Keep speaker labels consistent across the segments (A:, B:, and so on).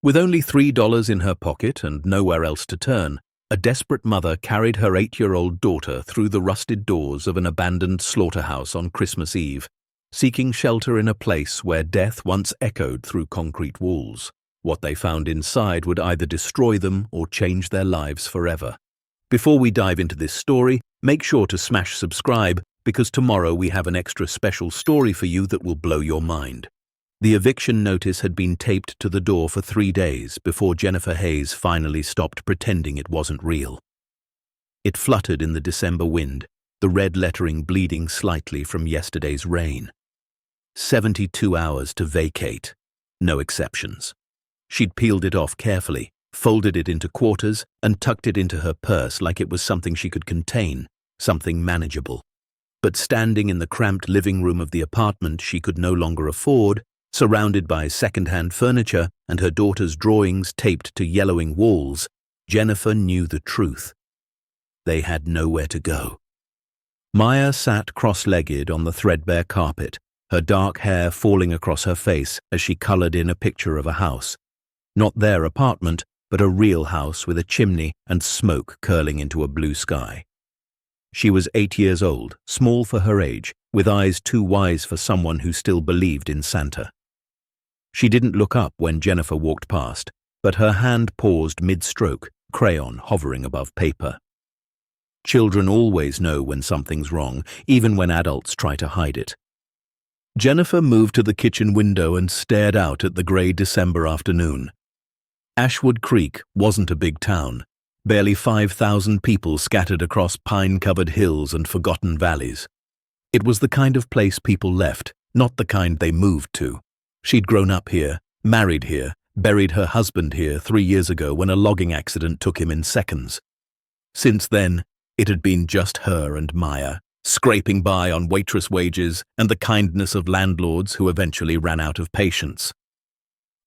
A: With only $3 in her pocket and nowhere else to turn, a desperate mother carried her 8-year-old daughter through the rusted doors of an abandoned slaughterhouse on Christmas Eve, seeking shelter in a place where death once echoed through concrete walls. What they found inside would either destroy them or change their lives forever. Before we dive into this story, make sure to smash subscribe, because tomorrow we have an extra special story for you that will blow your mind. The eviction notice had been taped to the door for 3 days before Jennifer Hayes finally stopped pretending it wasn't real. It fluttered in the December wind, the red lettering bleeding slightly from yesterday's rain. 72 hours to vacate, no exceptions. She'd peeled it off carefully, folded it into quarters, and tucked it into her purse like it was something she could contain, something manageable. But standing in the cramped living room of the apartment she could no longer afford, surrounded by second-hand furniture and her daughter's drawings taped to yellowing walls, Jennifer knew the truth. They had nowhere to go. Maya sat cross-legged on the threadbare carpet, her dark hair falling across her face as she colored in a picture of a house. Not their apartment, but a real house with a chimney and smoke curling into a blue sky. She was 8 years old, small for her age, with eyes too wise for someone who still believed in Santa. She didn't look up when Jennifer walked past, but her hand paused mid-stroke, crayon hovering above paper. Children always know when something's wrong, even when adults try to hide it. Jennifer moved to the kitchen window and stared out at the grey December afternoon. Ashwood Creek wasn't a big town, barely 5,000 people scattered across pine-covered hills and forgotten valleys. It was the kind of place people left, not the kind they moved to. She'd grown up here, married here, buried her husband here 3 years ago when a logging accident took him in seconds. Since then, it had been just her and Maya, scraping by on waitress wages and the kindness of landlords who eventually ran out of patience.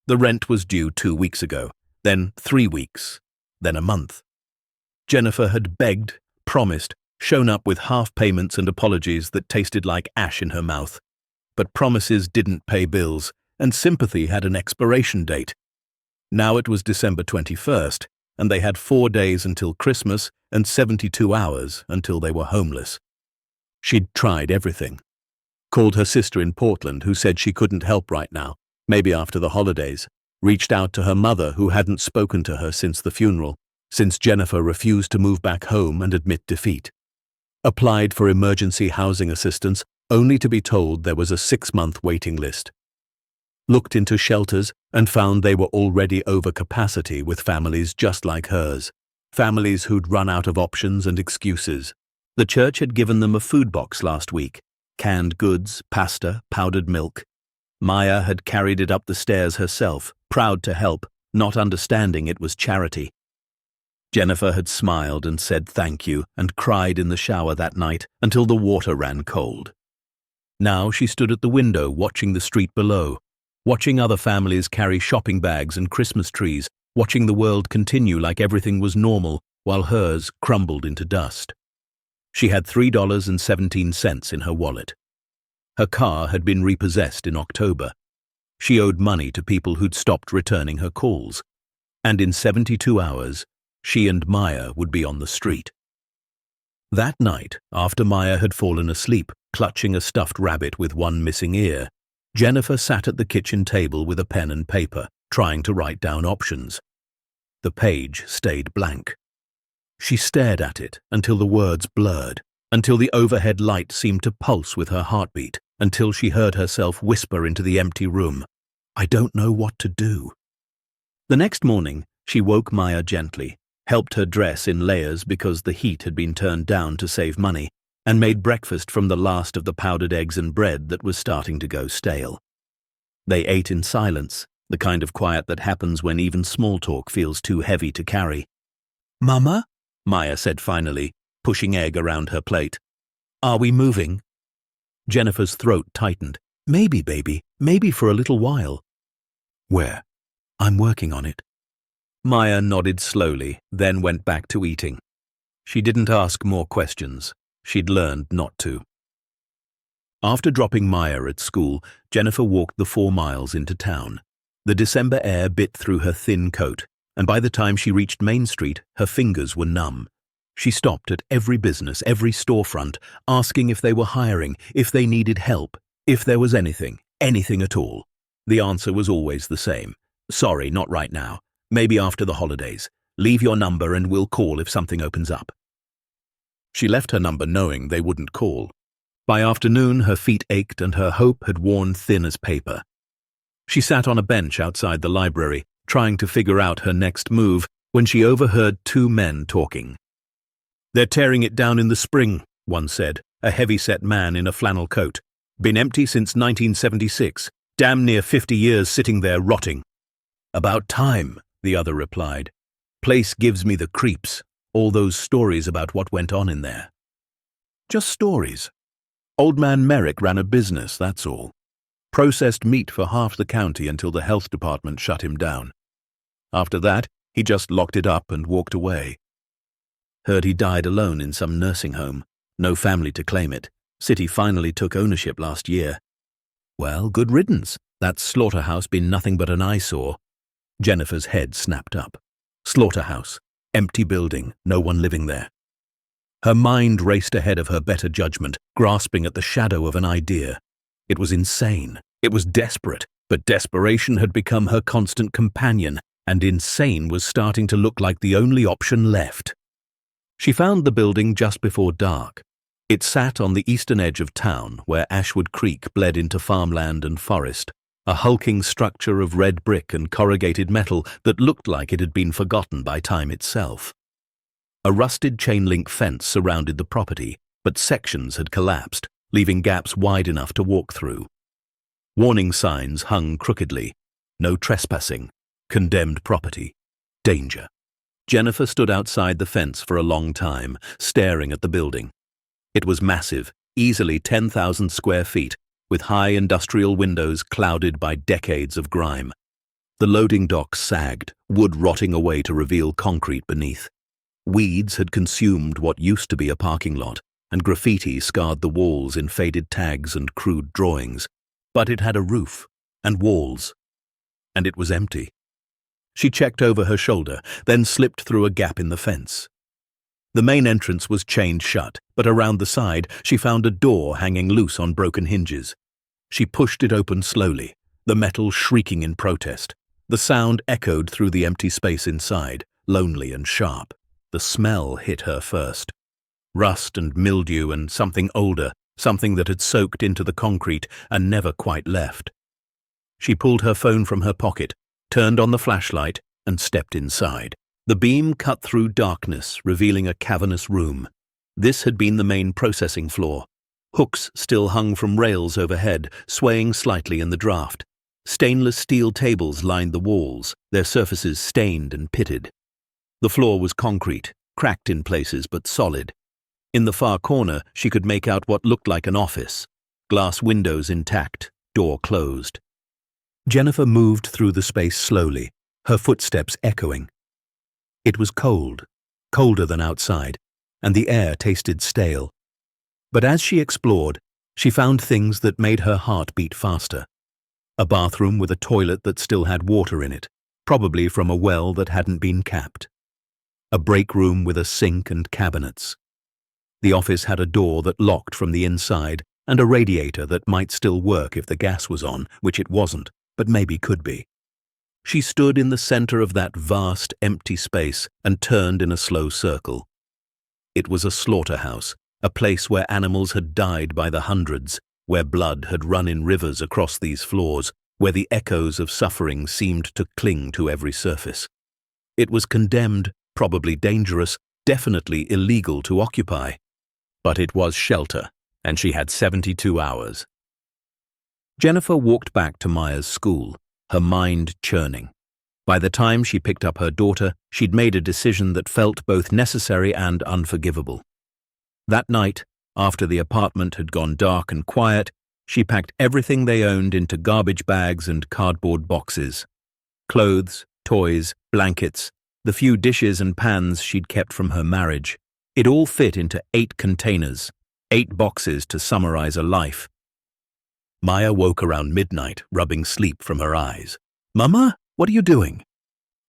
A: The rent was due 2 weeks ago, then 3 weeks, then a month. Jennifer had begged, promised, shown up with half payments and apologies that tasted like ash in her mouth. But promises didn't pay bills, and sympathy had an expiration date. Now it was December 21st, and they had 4 days until Christmas and 72 hours until they were homeless. She'd tried everything. Called her sister in Portland, who said she couldn't help right now, maybe after the holidays. Reached out to her mother, who hadn't spoken to her since the funeral, since Jennifer refused to move back home and admit defeat. Applied for emergency housing assistance, only to be told there was a 6-month waiting list. Looked into shelters and found they were already over capacity with families just like hers, families who'd run out of options and excuses. The church had given them a food box last week, canned goods, pasta, powdered milk. Maya had carried it up the stairs herself, proud to help, not understanding it was charity. Jennifer had smiled and said thank you and cried in the shower that night until the water ran cold. Now she stood at the window watching the street below, watching other families carry shopping bags and Christmas trees, watching the world continue like everything was normal while hers crumbled into dust. She had $3.17 in her wallet. Her car had been repossessed in October. She owed money to people who'd stopped returning her calls. And in 72 hours, she and Maya would be on the street. That night, after Maya had fallen asleep, clutching a stuffed rabbit with one missing ear, Jennifer sat at the kitchen table with a pen and paper, trying to write down options. The page stayed blank. She stared at it until the words blurred, until the overhead light seemed to pulse with her heartbeat, until she heard herself whisper into the empty room, "I don't know what to do." The next morning, she woke Maya gently, helped her dress in layers because the heat had been turned down to save money, and made breakfast from the last of the powdered eggs and bread that was starting to go stale. They ate in silence, the kind of quiet that happens when even small talk feels too heavy to carry. "Mama?" Maya said finally, pushing egg around her plate. "Are we moving?" Jennifer's throat tightened. "Maybe, baby. Maybe for a little while." "Where?" "I'm working on it." Maya nodded slowly, then went back to eating. She didn't ask more questions. She'd learned not to. After dropping Maya at school, Jennifer walked the 4 miles into town. The December air bit through her thin coat, and by the time she reached Main Street, her fingers were numb. She stopped at every business, every storefront, asking if they were hiring, if they needed help, if there was anything at all. The answer was always the same. Sorry, not right now. Maybe after the holidays. Leave your number and we'll call if something opens up. She left her number knowing they wouldn't call. By afternoon, her feet ached and her hope had worn thin as paper. She sat on a bench outside the library, trying to figure out her next move, when she overheard two men talking. "They're tearing it down in the spring," one said, a heavy-set man in a flannel coat. "Been empty since 1976. Damn near 50 years sitting there rotting." "About time," the other replied. "Place gives me the creeps. All those stories about what went on in there." "Just stories. Old man Merrick ran a business, that's all. Processed meat for half the county until the health department shut him down. After that, he just locked it up and walked away. Heard he died alone in some nursing home. No family to claim it. City finally took ownership last year. Well, good riddance. That Slaughterhouse been nothing but an eyesore." Jennifer's head snapped up. Slaughterhouse. Empty building, no one living there. Her mind raced ahead of her better judgment, grasping at the shadow of an idea. It was insane. It was desperate, but desperation had become her constant companion, and insane was starting to look like the only option left. She found the building just before dark. It sat on the eastern edge of town, where Ashwood Creek bled into farmland and forest, a hulking structure of red brick and corrugated metal that looked like it had been forgotten by time itself. A rusted chain-link fence surrounded the property, but sections had collapsed, leaving gaps wide enough to walk through. Warning signs hung crookedly. No trespassing. Condemned property. Danger. Jennifer stood outside the fence for a long time, staring at the building. It was massive, easily 10,000 square feet, with high industrial windows clouded by decades of grime. The loading docks sagged, wood rotting away to reveal concrete beneath. Weeds had consumed what used to be a parking lot, and graffiti scarred the walls in faded tags and crude drawings. But it had a roof, and walls, and it was empty. She checked over her shoulder, then slipped through a gap in the fence. The main entrance was chained shut, but around the side she found a door hanging loose on broken hinges. She pushed it open slowly, the metal shrieking in protest. The sound echoed through the empty space inside, lonely and sharp. The smell hit her first. Rust and mildew and something older, something that had soaked into the concrete and never quite left. She pulled her phone from her pocket, turned on the flashlight, and stepped inside. The beam cut through darkness, revealing a cavernous room. This had been the main processing floor. Hooks still hung from rails overhead, swaying slightly in the draft. Stainless steel tables lined the walls, their surfaces stained and pitted. The floor was concrete, cracked in places but solid. In the far corner, she could make out what looked like an office. Glass windows intact, door closed. Jennifer moved through the space slowly, her footsteps echoing. It was cold, colder than outside, and the air tasted stale. But as she explored, she found things that made her heart beat faster. A bathroom with a toilet that still had water in it, probably from a well that hadn't been capped. A break room with a sink and cabinets. The office had a door that locked from the inside and a radiator that might still work if the gas was on, which it wasn't, but maybe could be. She stood in the center of that vast, empty space and turned in a slow circle. It was a slaughterhouse, a place where animals had died by the hundreds, where blood had run in rivers across these floors, where the echoes of suffering seemed to cling to every surface. It was condemned, probably dangerous, definitely illegal to occupy. But it was shelter, and she had 72 hours. Jennifer walked back to Maya's school, her mind churning. By the time she picked up her daughter, she'd made a decision that felt both necessary and unforgivable. That night, after the apartment had gone dark and quiet, she packed everything they owned into garbage bags and cardboard boxes. Clothes, toys, blankets, the few dishes and pans she'd kept from her marriage. It all fit into 8 containers, 8 boxes to summarize a life. Maya woke around midnight, rubbing sleep from her eyes. "Mama, what are you doing?"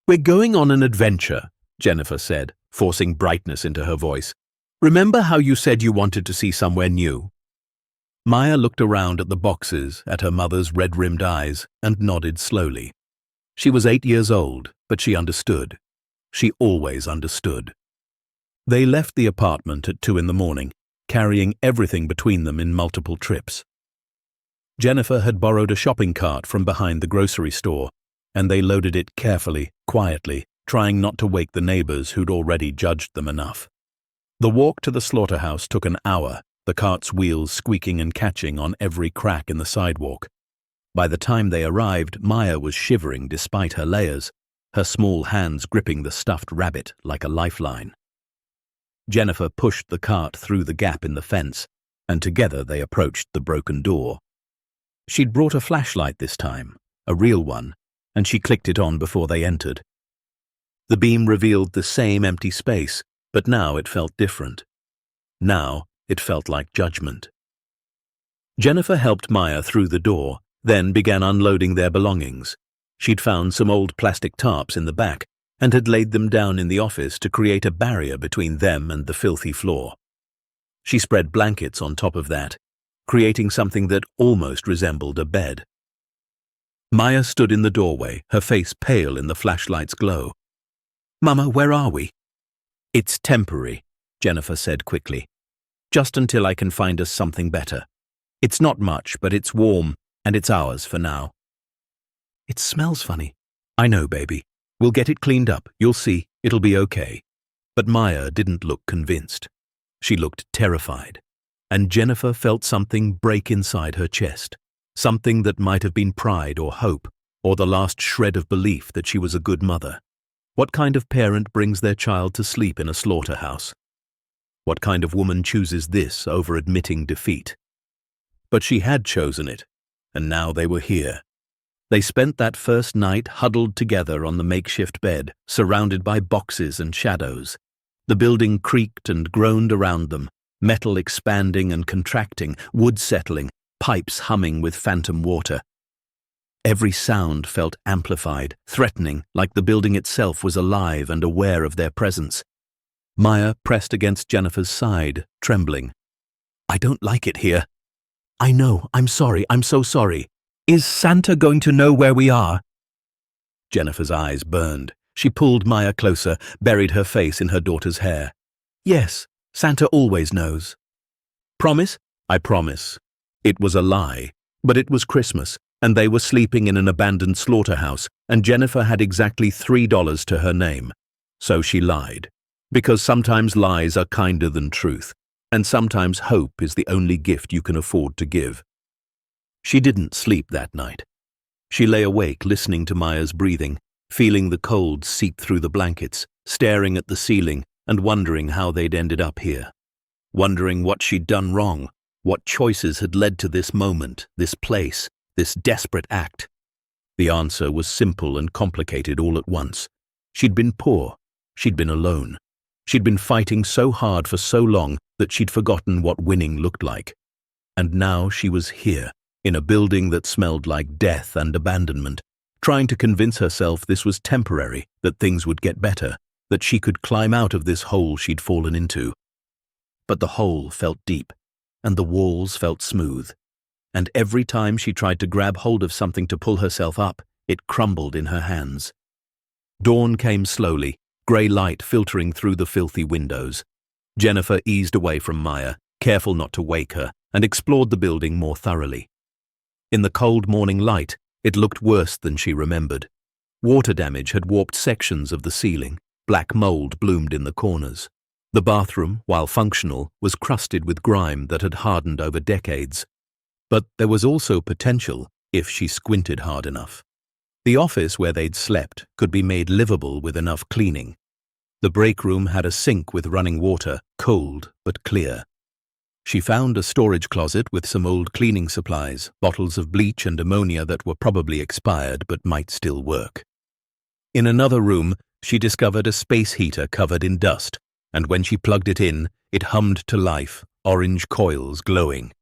A: "We're going on an adventure," Jennifer said, forcing brightness into her voice. "Remember how you said you wanted to see somewhere new?" Maya looked around at the boxes, at her mother's red-rimmed eyes, and nodded slowly. She was 8 years old, but she understood. She always understood. They left the apartment at 2 in the morning, carrying everything between them in multiple trips. Jennifer had borrowed a shopping cart from behind the grocery store, and they loaded it carefully, quietly, trying not to wake the neighbors who'd already judged them enough. The walk to the slaughterhouse took an hour, the cart's wheels squeaking and catching on every crack in the sidewalk. By the time they arrived, Maya was shivering despite her layers, her small hands gripping the stuffed rabbit like a lifeline. Jennifer pushed the cart through the gap in the fence, and together they approached the broken door. She'd brought a flashlight this time, a real one, and she clicked it on before they entered. The beam revealed the same empty space, but now it felt different. Now it felt like judgment. Jennifer helped Maya through the door, then began unloading their belongings. She'd found some old plastic tarps in the back and had laid them down in the office to create a barrier between them and the filthy floor. She spread blankets on top of that, creating something that almost resembled a bed. Maya stood in the doorway, her face pale in the flashlight's glow. "Mama, where are we?" "It's temporary," Jennifer said quickly. "Just until I can find us something better. It's not much, but it's warm, and it's ours for now." "It smells funny." "I know, baby. We'll get it cleaned up. You'll see. It'll be okay." But Maya didn't look convinced. She looked terrified, and Jennifer felt something break inside her chest, something that might have been pride or hope, or the last shred of belief that she was a good mother. What kind of parent brings their child to sleep in a slaughterhouse? What kind of woman chooses this over admitting defeat? But she had chosen it, and now they were here. They spent that first night huddled together on the makeshift bed, surrounded by boxes and shadows. The building creaked and groaned around them, metal expanding and contracting, wood settling, pipes humming with phantom water. Every sound felt amplified, threatening, like the building itself was alive and aware of their presence. Maya pressed against Jennifer's side, trembling. "I don't like it here." "I know, I'm sorry, I'm so sorry. Is Santa going to know where we are?" Jennifer's eyes burned. She pulled Maya closer, buried her face in her daughter's hair. "Yes, Santa always knows." "Promise?" "I promise." It was a lie, but it was Christmas, and they were sleeping in an abandoned slaughterhouse, and Jennifer had exactly $3 to her name. So she lied, because sometimes lies are kinder than truth, and sometimes hope is the only gift you can afford to give. She didn't sleep that night. She lay awake listening to Maya's breathing, feeling the cold seep through the blankets, staring at the ceiling and wondering how they'd ended up here. Wondering what she'd done wrong, what choices had led to this moment, this place, this desperate act. The answer was simple and complicated all at once. She'd been poor. She'd been alone. She'd been fighting so hard for so long that she'd forgotten what winning looked like. And now she was here, in a building that smelled like death and abandonment, trying to convince herself this was temporary, that things would get better, that she could climb out of this hole she'd fallen into. But the hole felt deep, and the walls felt smooth, and every time she tried to grab hold of something to pull herself up, it crumbled in her hands. Dawn came slowly, grey light filtering through the filthy windows. Jennifer eased away from Maya, careful not to wake her, and explored the building more thoroughly. In the cold morning light, it looked worse than she remembered. Water damage had warped sections of the ceiling. Black mold bloomed in the corners. The bathroom, while functional, was crusted with grime that had hardened over decades. But there was also potential, if she squinted hard enough. The office where they'd slept could be made livable with enough cleaning. The break room had a sink with running water, cold but clear. She found a storage closet with some old cleaning supplies, bottles of bleach and ammonia that were probably expired but might still work. In another room, she discovered a space heater covered in dust, and when she plugged it in, it hummed to life, orange coils glowing.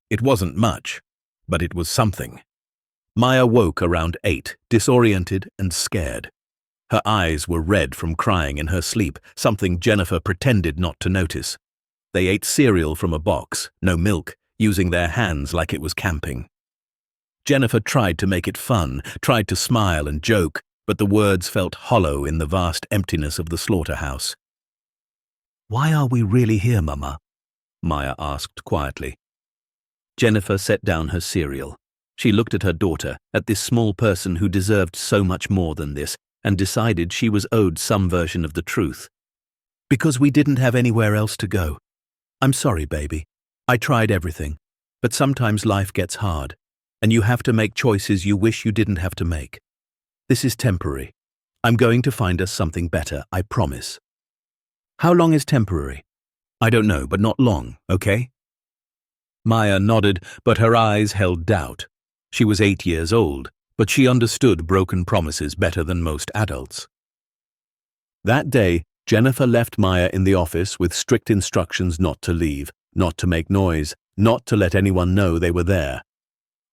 A: It wasn't much, but it was something. Maya woke around 8, disoriented and scared. Her eyes were red from crying in her sleep, something Jennifer pretended not to notice. They ate cereal from a box, no milk, using their hands like it was camping. Jennifer tried to make it fun, tried to smile and joke, but the words felt hollow in the vast emptiness of the slaughterhouse. "Why are we really here, Mama?" Maya asked quietly. Jennifer set down her cereal. She looked at her daughter, at this small person who deserved so much more than this, and decided she was owed some version of the truth. "Because we didn't have anywhere else to go. I'm sorry, baby. I tried everything, but sometimes life gets hard, and you have to make choices you wish you didn't have to make. This is temporary. I'm going to find us something better, I promise." "How long is temporary?" "I don't know, but not long, okay?" Maya nodded, but her eyes held doubt. She was 8 years old, but she understood broken promises better than most adults. That day, Jennifer left Maya in the office with strict instructions not to leave, not to make noise, not to let anyone know they were there.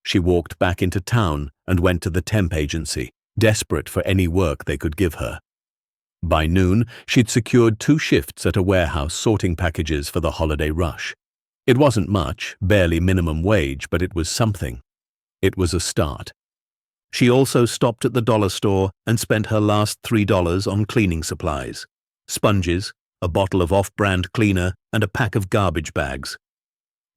A: She walked back into town and went to the temp agency, desperate for any work they could give her. By noon, she'd secured 2 shifts at a warehouse sorting packages for the holiday rush. It wasn't much, barely minimum wage, but it was something. It was a start. She also stopped at the dollar store and spent her last $3 on cleaning supplies. Sponges, a bottle of off-brand cleaner, and a pack of garbage bags.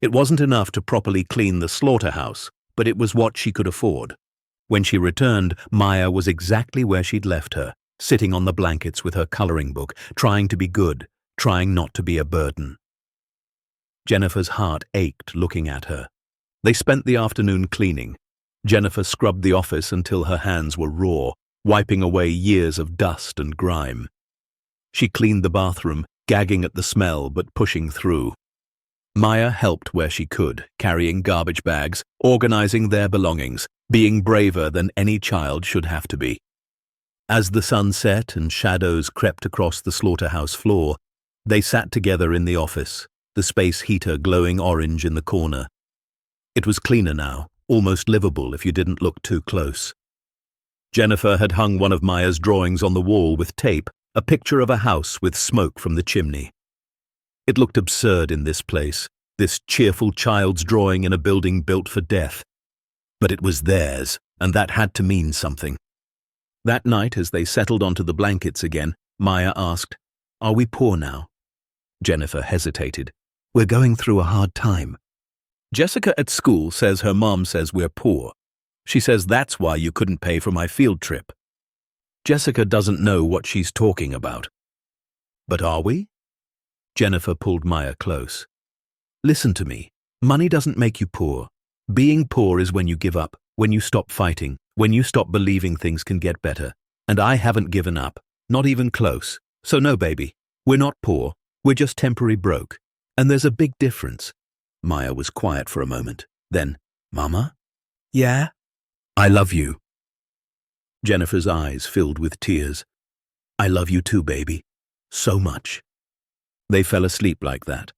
A: It wasn't enough to properly clean the slaughterhouse, but it was what she could afford. When she returned, Maya was exactly where she'd left her, sitting on the blankets with her coloring book, trying to be good, trying not to be a burden. Jennifer's heart ached looking at her. They spent the afternoon cleaning. Jennifer scrubbed the office until her hands were raw, wiping away years of dust and grime. She cleaned the bathroom, gagging at the smell but pushing through. Maya helped where she could, carrying garbage bags, organizing their belongings, being braver than any child should have to be. As the sun set and shadows crept across the slaughterhouse floor, they sat together in the office, the space heater glowing orange in the corner. It was cleaner now, almost livable if you didn't look too close. Jennifer had hung one of Maya's drawings on the wall with tape, a picture of a house with smoke from the chimney. It looked absurd in this place, this cheerful child's drawing in a building built for death. But it was theirs, and that had to mean something. That night, as they settled onto the blankets again, Maya asked, "Are we poor now?" Jennifer hesitated. "We're going through a hard time. Jessica at school says her mom says we're poor. She says that's why you couldn't pay for my field trip. Jessica doesn't know what she's talking about." "But are we?" Jennifer pulled Maya close. "Listen to me. Money doesn't make you poor. Being poor is when you give up, when you stop fighting, when you stop believing things can get better. And I haven't given up, not even close. So no, baby, we're not poor. We're just temporary broke. And there's a big difference." Maya was quiet for a moment. Then, "Mama?" "Yeah?" "I love you." Jennifer's eyes filled with tears. "I love you too, baby. So much." They fell asleep like that,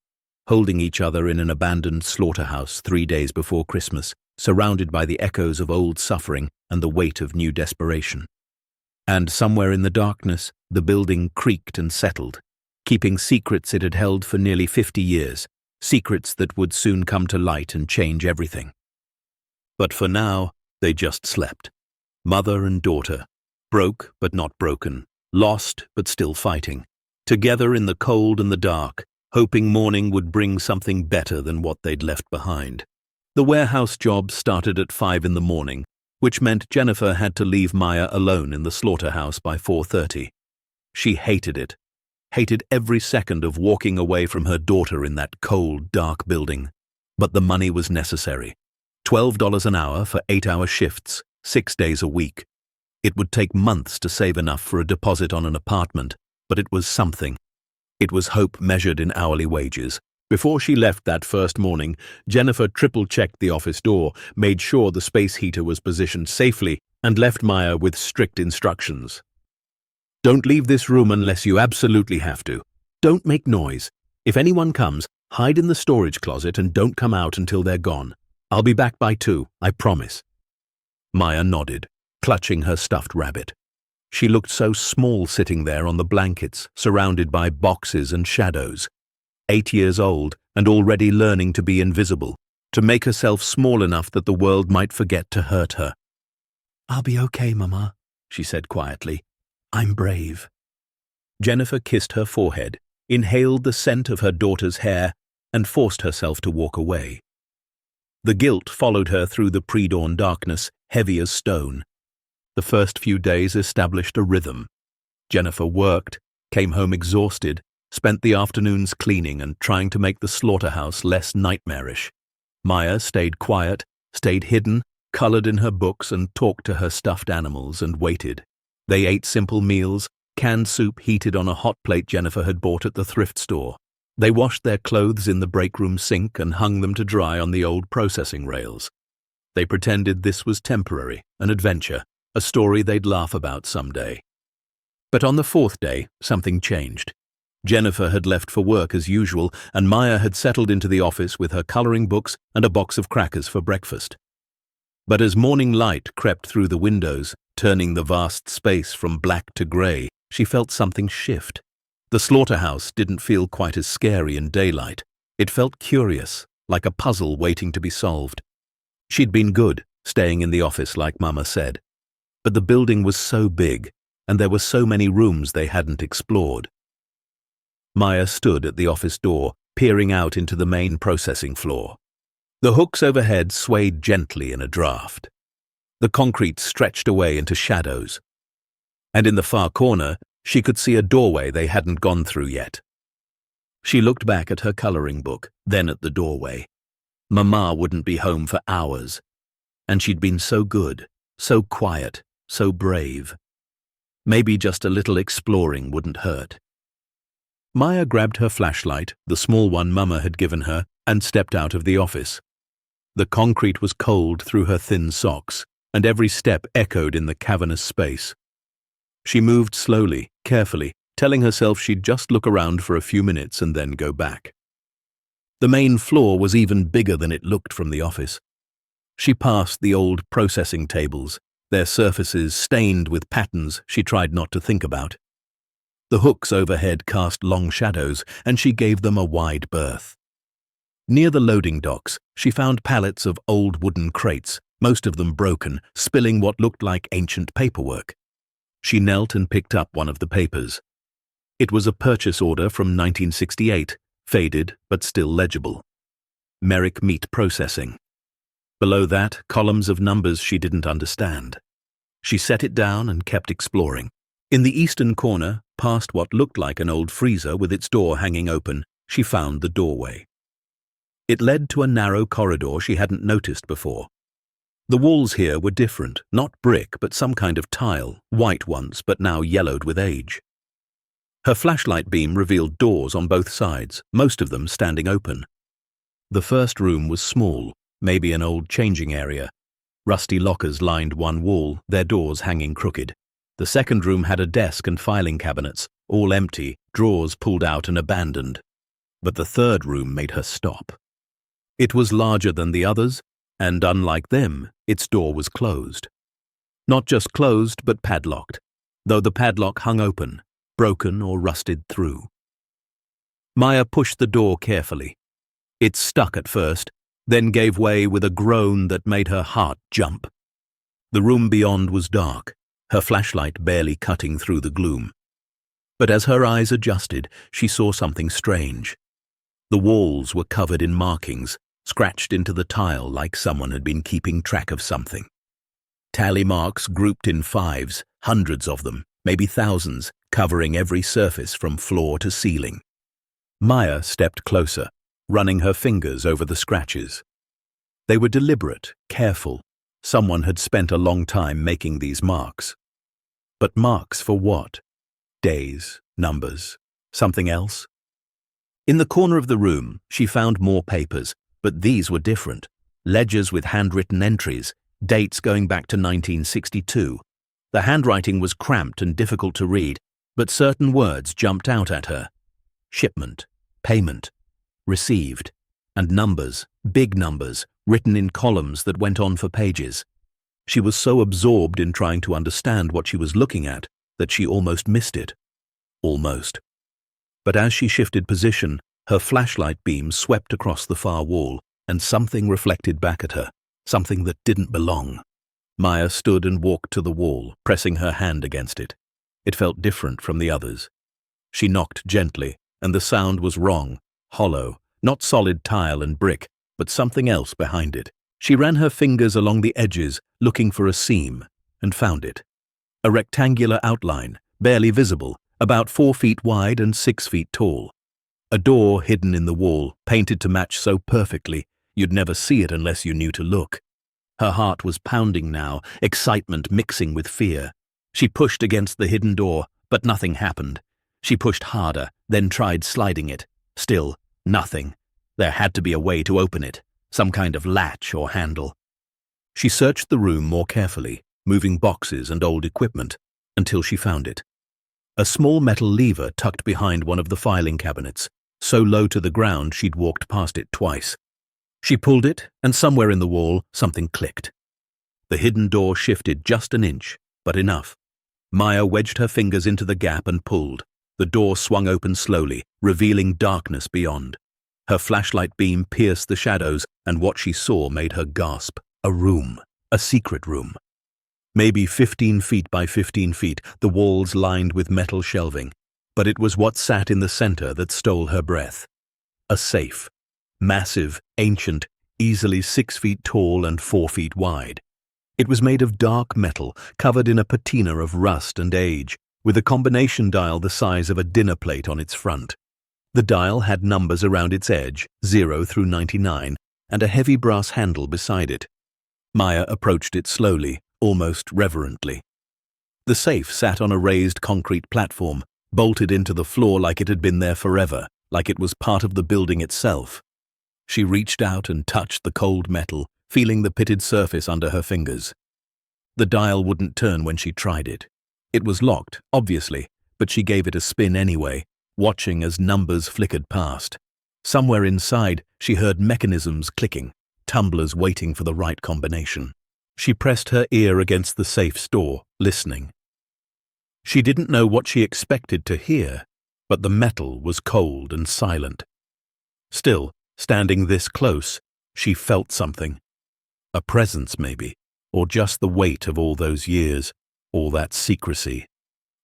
A: holding each other in an abandoned slaughterhouse 3 days before Christmas, surrounded by the echoes of old suffering and the weight of new desperation. And somewhere in the darkness, the building creaked and settled, keeping secrets it had held for nearly 50 years, secrets that would soon come to light and change everything. But for now, they just slept. Mother and daughter, broke but not broken, lost but still fighting, together in the cold and the dark, hoping morning would bring something better than what they'd left behind. The warehouse job started at 5 in the morning, which meant Jennifer had to leave Maya alone in the slaughterhouse by 4:30. She hated it, hated every second of walking away from her daughter in that cold, dark building. But the money was necessary. $12 an hour for 8-hour shifts, 6 days a week. It would take months to save enough for a deposit on an apartment, but it was something. It was hope measured in hourly wages. Before she left that first morning, Jennifer triple-checked the office door, made sure the space heater was positioned safely, and left Maya with strict instructions. "Don't leave this room unless you absolutely have to. Don't make noise. If anyone comes, hide in the storage closet and don't come out until they're gone. I'll be back by 2, I promise." Maya nodded, clutching her stuffed rabbit. She looked so small sitting there on the blankets, surrounded by boxes and shadows. 8 years old and already learning to be invisible, to make herself small enough that the world might forget to hurt her. "I'll be okay, Mama," she said quietly. "I'm brave." Jennifer kissed her forehead, inhaled the scent of her daughter's hair, and forced herself to walk away. The guilt followed her through the pre-dawn darkness, heavy as stone. The first few days established a rhythm. Jennifer worked, came home exhausted, spent the afternoons cleaning and trying to make the slaughterhouse less nightmarish. Maya stayed quiet, stayed hidden, colored in her books and talked to her stuffed animals and waited. They ate simple meals, canned soup heated on a hot plate Jennifer had bought at the thrift store. They washed their clothes in the break room sink and hung them to dry on the old processing rails. They pretended this was temporary, an adventure, a story they'd laugh about someday. But on the fourth day, something changed. Jennifer had left for work as usual, and Maya had settled into the office with her coloring books and a box of crackers for breakfast. But as morning light crept through the windows, turning the vast space from black to grey, she felt something shift. The slaughterhouse didn't feel quite as scary in daylight. It felt curious, like a puzzle waiting to be solved. She'd been good, staying in the office like Mama said. But the building was so big, and there were so many rooms they hadn't explored. Maya stood at the office door, peering out into the main processing floor. The hooks overhead swayed gently in a draft. The concrete stretched away into shadows. And in the far corner, she could see a doorway they hadn't gone through yet. She looked back at her coloring book, then at the doorway. Mama wouldn't be home for hours. And she'd been so good, so quiet, so brave. Maybe just a little exploring wouldn't hurt. Maya grabbed her flashlight, the small one Mama had given her, and stepped out of the office. The concrete was cold through her thin socks, and every step echoed in the cavernous space. She moved slowly, carefully, telling herself she'd just look around for a few minutes and then go back. The main floor was even bigger than it looked from the office. She passed the old processing tables, their surfaces stained with patterns she tried not to think about. The hooks overhead cast long shadows, and she gave them a wide berth. Near the loading docks, she found pallets of old wooden crates, most of them broken, spilling what looked like ancient paperwork. She knelt and picked up one of the papers. It was a purchase order from 1968, faded but still legible. Merrick Meat Processing. Below that, columns of numbers she didn't understand. She set it down and kept exploring. In the eastern corner, past what looked like an old freezer with its door hanging open, she found the doorway. It led to a narrow corridor she hadn't noticed before. The walls here were different, not brick but some kind of tile, white once but now yellowed with age. Her flashlight beam revealed doors on both sides, most of them standing open. The first room was small, maybe an old changing area. Rusty lockers lined one wall, their doors hanging crooked. The second room had a desk and filing cabinets, all empty, drawers pulled out and abandoned. But the third room made her stop. It was larger than the others, and unlike them, its door was closed. Not just closed, but padlocked, though the padlock hung open, broken or rusted through. Maya pushed the door carefully. It stuck at first, then gave way with a groan that made her heart jump. The room beyond was dark, her flashlight barely cutting through the gloom. But as her eyes adjusted, she saw something strange. The walls were covered in markings, scratched into the tile like someone had been keeping track of something. Tally marks grouped in fives, hundreds of them, maybe thousands, covering every surface from floor to ceiling. Maya stepped closer, running her fingers over the scratches. They were deliberate, careful. Someone had spent a long time making these marks. But marks for what? Days, numbers, something else? In the corner of the room, she found more papers, but these were different. Ledgers with handwritten entries, dates going back to 1962. The handwriting was cramped and difficult to read, but certain words jumped out at her. Shipment, payment, received, and numbers, big numbers, written in columns that went on for pages. She was so absorbed in trying to understand what she was looking at that she almost missed it. Almost. But as she shifted position, her flashlight beam swept across the far wall, and something reflected back at her, something that didn't belong. Maya stood and walked to the wall, pressing her hand against it. It felt different from the others. She knocked gently, and the sound was wrong, hollow, not solid tile and brick, but something else behind it. She ran her fingers along the edges, looking for a seam, and found it. A rectangular outline, barely visible, about 4 feet wide and 6 feet tall. A door hidden in the wall, painted to match so perfectly, you'd never see it unless you knew to look. Her heart was pounding now, excitement mixing with fear. She pushed against the hidden door, but nothing happened. She pushed harder, then tried sliding it. Still, nothing. There had to be a way to open it, some kind of latch or handle. She searched the room more carefully, moving boxes and old equipment, until she found it. A small metal lever tucked behind one of the filing cabinets, so low to the ground she'd walked past it twice. She pulled it, and somewhere in the wall, something clicked. The hidden door shifted just an inch, but enough. Maya wedged her fingers into the gap and pulled. The door swung open slowly, revealing darkness beyond. Her flashlight beam pierced the shadows, and what she saw made her gasp. A room. A secret room. Maybe 15 feet by 15 feet, the walls lined with metal shelving. But it was what sat in the center that stole her breath. A safe. Massive, ancient, easily 6 feet tall and 4 feet wide. It was made of dark metal, covered in a patina of rust and age, with a combination dial the size of a dinner plate on its front. The dial had numbers around its edge, 0 through 99, and a heavy brass handle beside it. Maya approached it slowly, almost reverently. The safe sat on a raised concrete platform, bolted into the floor like it had been there forever, like it was part of the building itself. She reached out and touched the cold metal, feeling the pitted surface under her fingers. The dial wouldn't turn when she tried it. It was locked, obviously, but she gave it a spin anyway, watching as numbers flickered past. Somewhere inside, she heard mechanisms clicking, tumblers waiting for the right combination. She pressed her ear against the safe's door, listening. She didn't know what she expected to hear, but the metal was cold and silent. Still, standing this close, she felt something. A presence, maybe, or just the weight of all those years, all that secrecy.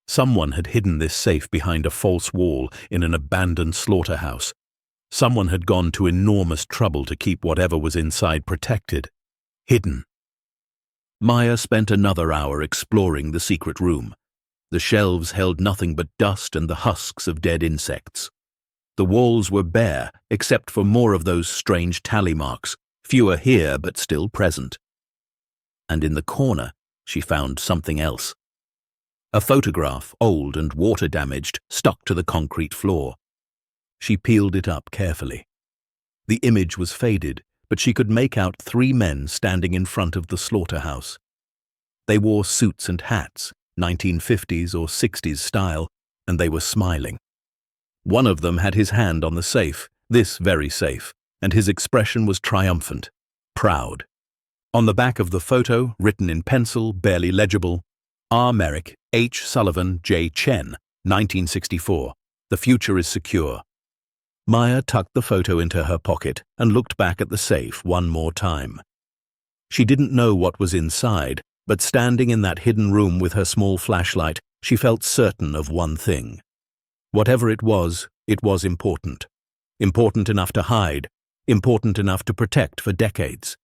A: Someone had hidden this safe behind a false wall in an abandoned slaughterhouse. Someone had gone to enormous trouble to keep whatever was inside protected, hidden. Maya spent another hour exploring the secret room. The shelves held nothing but dust and the husks of dead insects. The walls were bare, except for more of those strange tally marks, fewer here but still present. And in the corner, she found something else. A photograph, old and water-damaged, stuck to the concrete floor. She peeled it up carefully. The image was faded, but she could make out 3 men standing in front of the slaughterhouse. They wore suits and hats, 1950s or 60s style, and they were smiling. One of them had his hand on the safe, this very safe, and his expression was triumphant, proud. On the back of the photo, written in pencil, barely legible, R. Merrick, H. Sullivan, J. Chen, 1964. The future is secure. Maya tucked the photo into her pocket and looked back at the safe one more time. She didn't know what was inside, but standing in that hidden room with her small flashlight, she felt certain of one thing. Whatever it was important. Important enough to hide, important enough to protect for decades.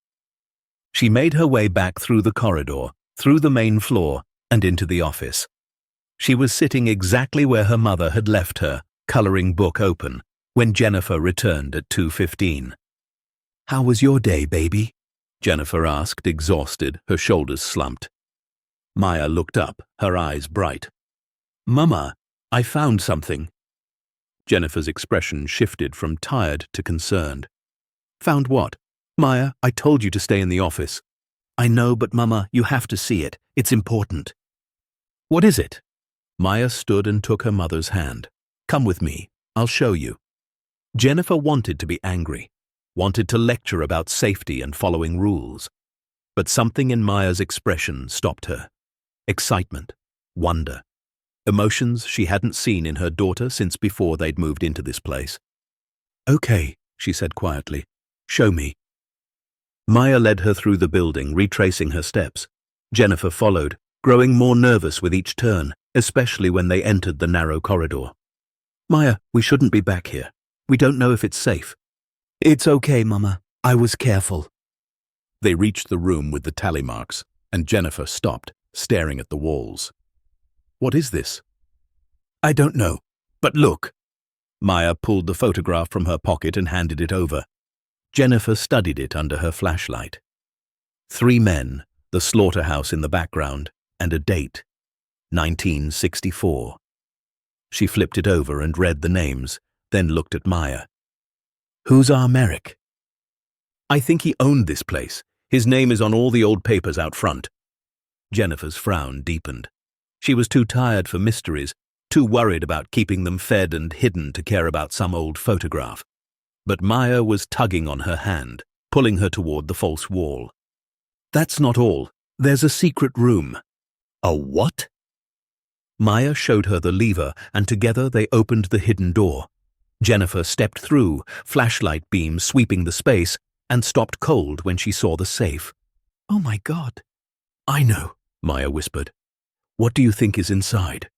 A: She made her way back through the corridor, through the main floor, and into the office. She was sitting exactly where her mother had left her, coloring book open, when Jennifer returned at 2:15. "How was your day, baby?" Jennifer asked, exhausted, her shoulders slumped. Maya looked up, her eyes bright. "Mama, I found something." Jennifer's expression shifted from tired to concerned. "Found what?" "Maya, I told you to stay in the office." "I know, but Mama, you have to see it. It's important." "What is it?" Maya stood and took her mother's hand. "Come with me. I'll show you." Jennifer wanted to be angry, wanted to lecture about safety and following rules. But something in Maya's expression stopped her. Excitement, wonder, emotions she hadn't seen in her daughter since before they'd moved into this place. "Okay," she said quietly. "Show me." Maya led her through the building, retracing her steps. Jennifer followed, growing more nervous with each turn, especially when they entered the narrow corridor. "Maya, we shouldn't be back here. We don't know if it's safe." "It's okay, Mama. I was careful." They reached the room with the tally marks, and Jennifer stopped, staring at the walls. "What is this?" "I don't know, but look." Maya pulled the photograph from her pocket and handed it over. Jennifer studied it under her flashlight. 3 men, the slaughterhouse in the background, and a date, 1964. She flipped it over and read the names, then looked at Maya. "Who's our Merrick?" "I think he owned this place. His name is on all the old papers out front." Jennifer's frown deepened. She was too tired for mysteries, too worried about keeping them fed and hidden to care about some old photograph. But Maya was tugging on her hand, pulling her toward the false wall. "That's not all. There's a secret room." "A what?" Maya showed her the lever, and together they opened the hidden door. Jennifer stepped through, flashlight beam sweeping the space, and stopped cold when she saw the safe. "Oh my God." "I know," Maya whispered. "What do you think is inside?"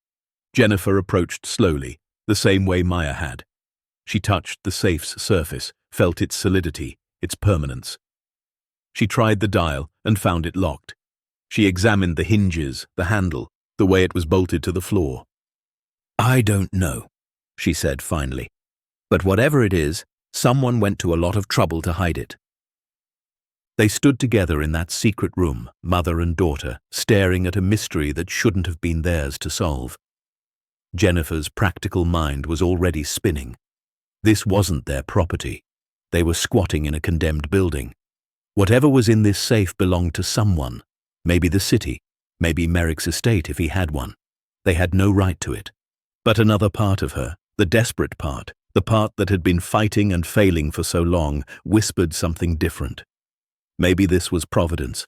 A: Jennifer approached slowly, the same way Maya had. She touched the safe's surface, felt its solidity, its permanence. She tried the dial and found it locked. She examined the hinges, the handle, the way it was bolted to the floor. "I don't know," she said finally. "But whatever it is, someone went to a lot of trouble to hide it." They stood together in that secret room, mother and daughter, staring at a mystery that shouldn't have been theirs to solve. Jennifer's practical mind was already spinning. This wasn't their property. They were squatting in a condemned building. Whatever was in this safe belonged to someone. Maybe the city, maybe Merrick's estate if he had one. They had no right to it. But another part of her, the desperate part, the part that had been fighting and failing for so long, whispered something different. Maybe this was Providence.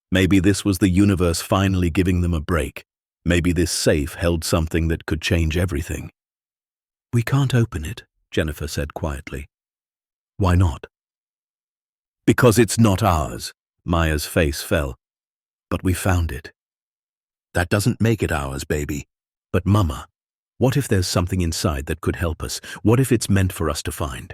A: Maybe this was the universe finally giving them a break. Maybe this safe held something that could change everything. "We can't open it," Jennifer said quietly. "Why not?" "Because it's not ours." Maya's face fell. "But we found it." "That doesn't make it ours, baby." "But Mama, what if there's something inside that could help us? What if it's meant for us to find?"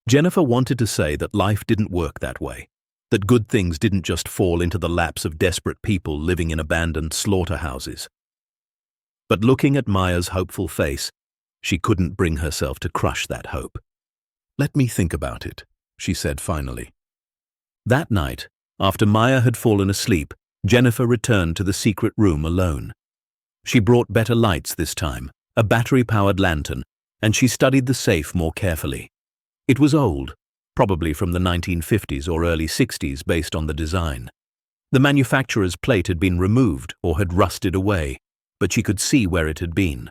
A: Jennifer wanted to say that life didn't work that way, that good things didn't just fall into the laps of desperate people living in abandoned slaughterhouses. But looking at Maya's hopeful face, she couldn't bring herself to crush that hope. "Let me think about it," she said finally. That night, after Maya had fallen asleep, Jennifer returned to the secret room alone. She brought better lights this time, a battery-powered lantern, and she studied the safe more carefully. It was old, probably from the 1950s or early 60s based on the design. The manufacturer's plate had been removed or had rusted away, but she could see where it had been.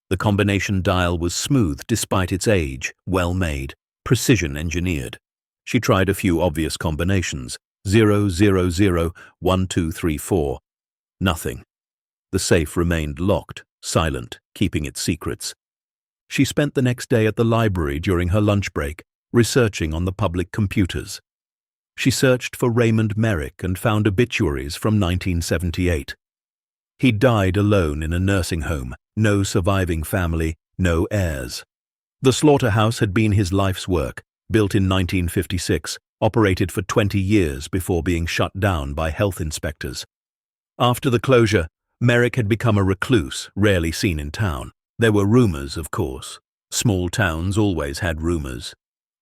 A: The combination dial was smooth despite its age, well-made, precision-engineered. She tried a few obvious combinations, 0001234. Nothing. The safe remained locked, silent, keeping its secrets. She spent the next day at the library during her lunch break, researching on the public computers. She searched for Raymond Merrick and found obituaries from 1978. He died alone in a nursing home, no surviving family, no heirs. The slaughterhouse had been his life's work, built in 1956, operated for 20 years before being shut down by health inspectors. After the closure, Merrick had become a recluse, rarely seen in town. There were rumors, of course. Small towns always had rumors.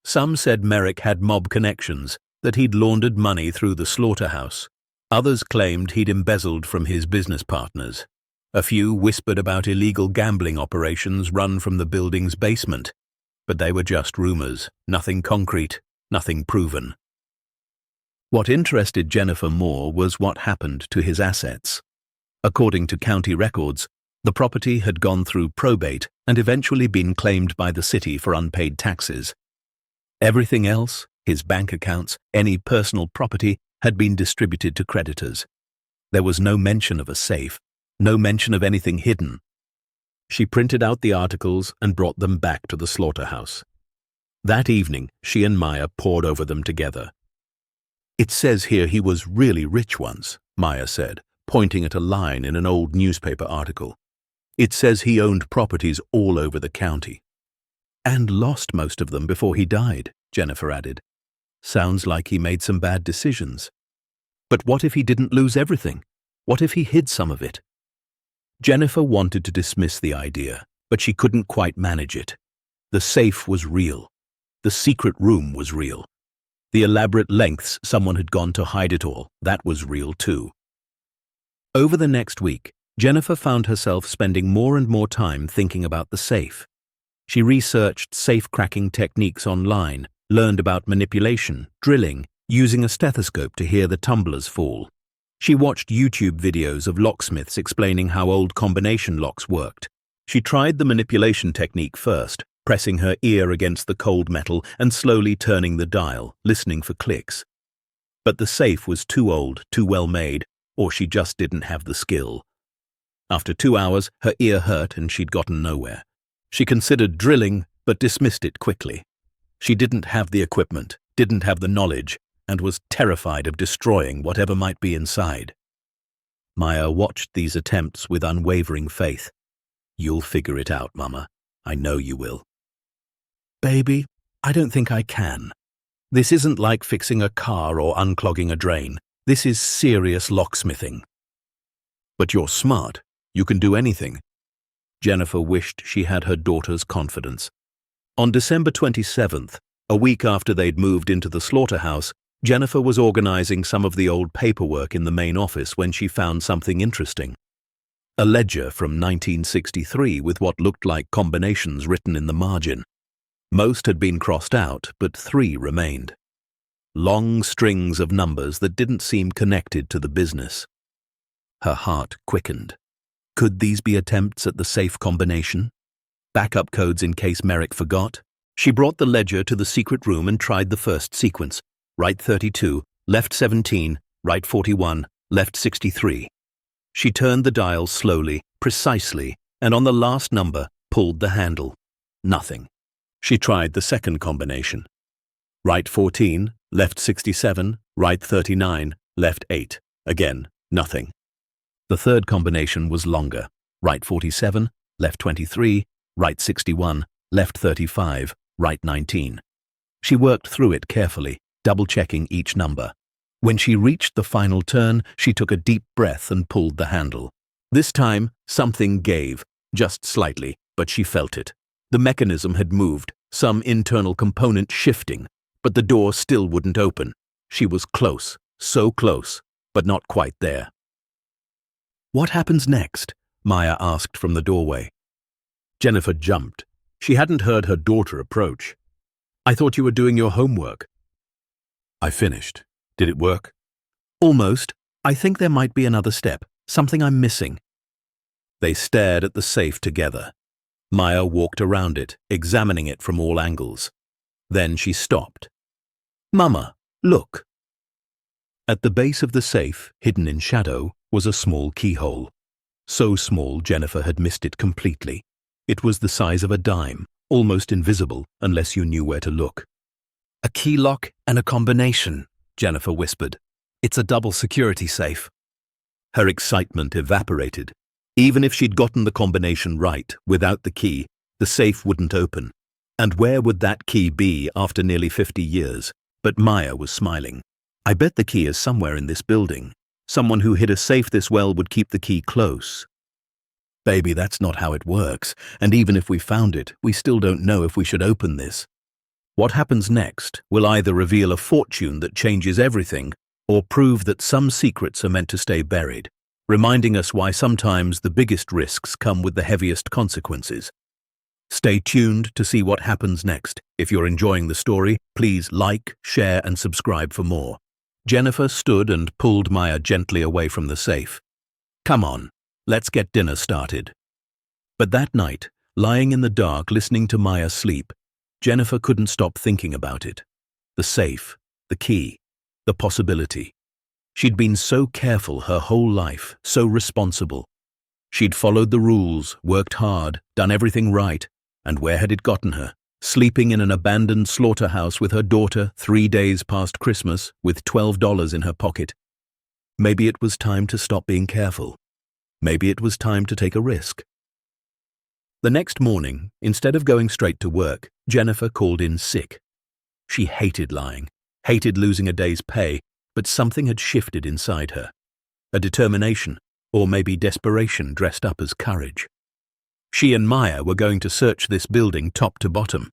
A: Some said Merrick had mob connections, that he'd laundered money through the slaughterhouse. Others claimed he'd embezzled from his business partners. A few whispered about illegal gambling operations run from the building's basement. But they were just rumors, nothing concrete, nothing proven. What interested Jennifer more was what happened to his assets. According to county records, the property had gone through probate and eventually been claimed by the city for unpaid taxes. Everything else, his bank accounts, any personal property, had been distributed to creditors. There was no mention of a safe, no mention of anything hidden. She printed out the articles and brought them back to the slaughterhouse. That evening, she and Maya pored over them together. "It says here he was really rich once," Maya said, pointing at a line in an old newspaper article. "It says he owned properties all over the county." "And lost most of them before he died," Jennifer added. "Sounds like he made some bad decisions." "But what if he didn't lose everything? What if he hid some of it?" Jennifer wanted to dismiss the idea, but she couldn't quite manage it. The safe was real. The secret room was real. The elaborate lengths someone had gone to hide it all, that was real too. Over the next week, Jennifer found herself spending more and more time thinking about the safe. She researched safe-cracking techniques online, learned about manipulation, drilling, using a stethoscope to hear the tumblers fall. She watched YouTube videos of locksmiths explaining how old combination locks worked. She tried the manipulation technique first, pressing her ear against the cold metal and slowly turning the dial, listening for clicks. But the safe was too old, too well made, or she just didn't have the skill. After 2 hours, her ear hurt and she'd gotten nowhere. She considered drilling, but dismissed it quickly. She didn't have the equipment, didn't have the knowledge, and was terrified of destroying whatever might be inside. Maya watched these attempts with unwavering faith. "You'll figure it out, Mama. I know you will." "Baby, I don't think I can. This isn't like fixing a car or unclogging a drain. This is serious locksmithing." "But you're smart. You can do anything." Jennifer wished she had her daughter's confidence. On December 27th, a week after they'd moved into the slaughterhouse, Jennifer was organizing some of the old paperwork in the main office when she found something interesting. A ledger from 1963 with what looked like combinations written in the margin. Most had been crossed out, but 3 remained. Long strings of numbers that didn't seem connected to the business. Her heart quickened. Could these be attempts at the safe combination? Backup codes in case Merrick forgot? She brought the ledger to the secret room and tried the first sequence. Right 32, left 17, right 41, left 63. She turned the dial slowly, precisely, and on the last number, pulled the handle. Nothing. She tried the second combination. Right 14, left 67, right 39, left 8. Again, nothing. The third combination was longer. Right 47, left 23, right 61, left 35, right 19. She worked through it carefully, double-checking each number. When she reached the final turn, she took a deep breath and pulled the handle. This time, something gave, just slightly, but she felt it. The mechanism had moved, some internal component shifting, but the door still wouldn't open. She was close, so close, but not quite there. "What happens next?" Maya asked from the doorway. Jennifer jumped. She hadn't heard her daughter approach. "I thought you were doing your homework." "I finished. Did it work?" "Almost. I think there might be another step, something I'm missing." They stared at the safe together. Maya walked around it, examining it from all angles. Then she stopped. "Mama, look." At the base of the safe, hidden in shadow, was a small keyhole. So small Jennifer had missed it completely. It was the size of a dime, almost invisible unless you knew where to look. "A key lock and a combination," Jennifer whispered. "It's a double security safe." Her excitement evaporated. Even if she'd gotten the combination right, without the key, the safe wouldn't open. And where would that key be after nearly 50 years? But Maya was smiling. "I bet the key is somewhere in this building. Someone who hid a safe this well would keep the key close." "Baby, that's not how it works. And even if we found it, we still don't know if we should open this. What happens next will either reveal a fortune that changes everything or prove that some secrets are meant to stay buried, reminding us why sometimes the biggest risks come with the heaviest consequences. Stay tuned to see what happens next. If you're enjoying the story, please like, share, and subscribe for more. Jennifer stood and pulled Maya gently away from the safe. "Come on, let's get dinner started." But that night, lying in the dark listening to Maya sleep, Jennifer couldn't stop thinking about it. The safe, the key, the possibility. She'd been so careful her whole life, so responsible. She'd followed the rules, worked hard, done everything right, and where had it gotten her? Sleeping in an abandoned slaughterhouse with her daughter 3 days past Christmas with $12 in her pocket. Maybe it was time to stop being careful. Maybe it was time to take a risk. The next morning, instead of going straight to work, Jennifer called in sick. She hated lying, hated losing a day's pay, but something had shifted inside her. A determination, or maybe desperation dressed up as courage. She and Maya were going to search this building top to bottom.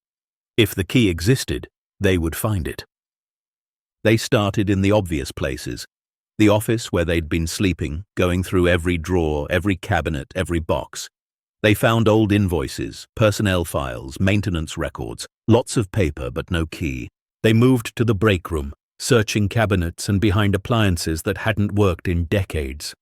A: If the key existed, they would find it. They started in the obvious places. The office where they'd been sleeping, going through every drawer, every cabinet, every box. They found old invoices, personnel files, maintenance records, lots of paper but no key. They moved to the break room, searching cabinets and behind appliances that hadn't worked in decades.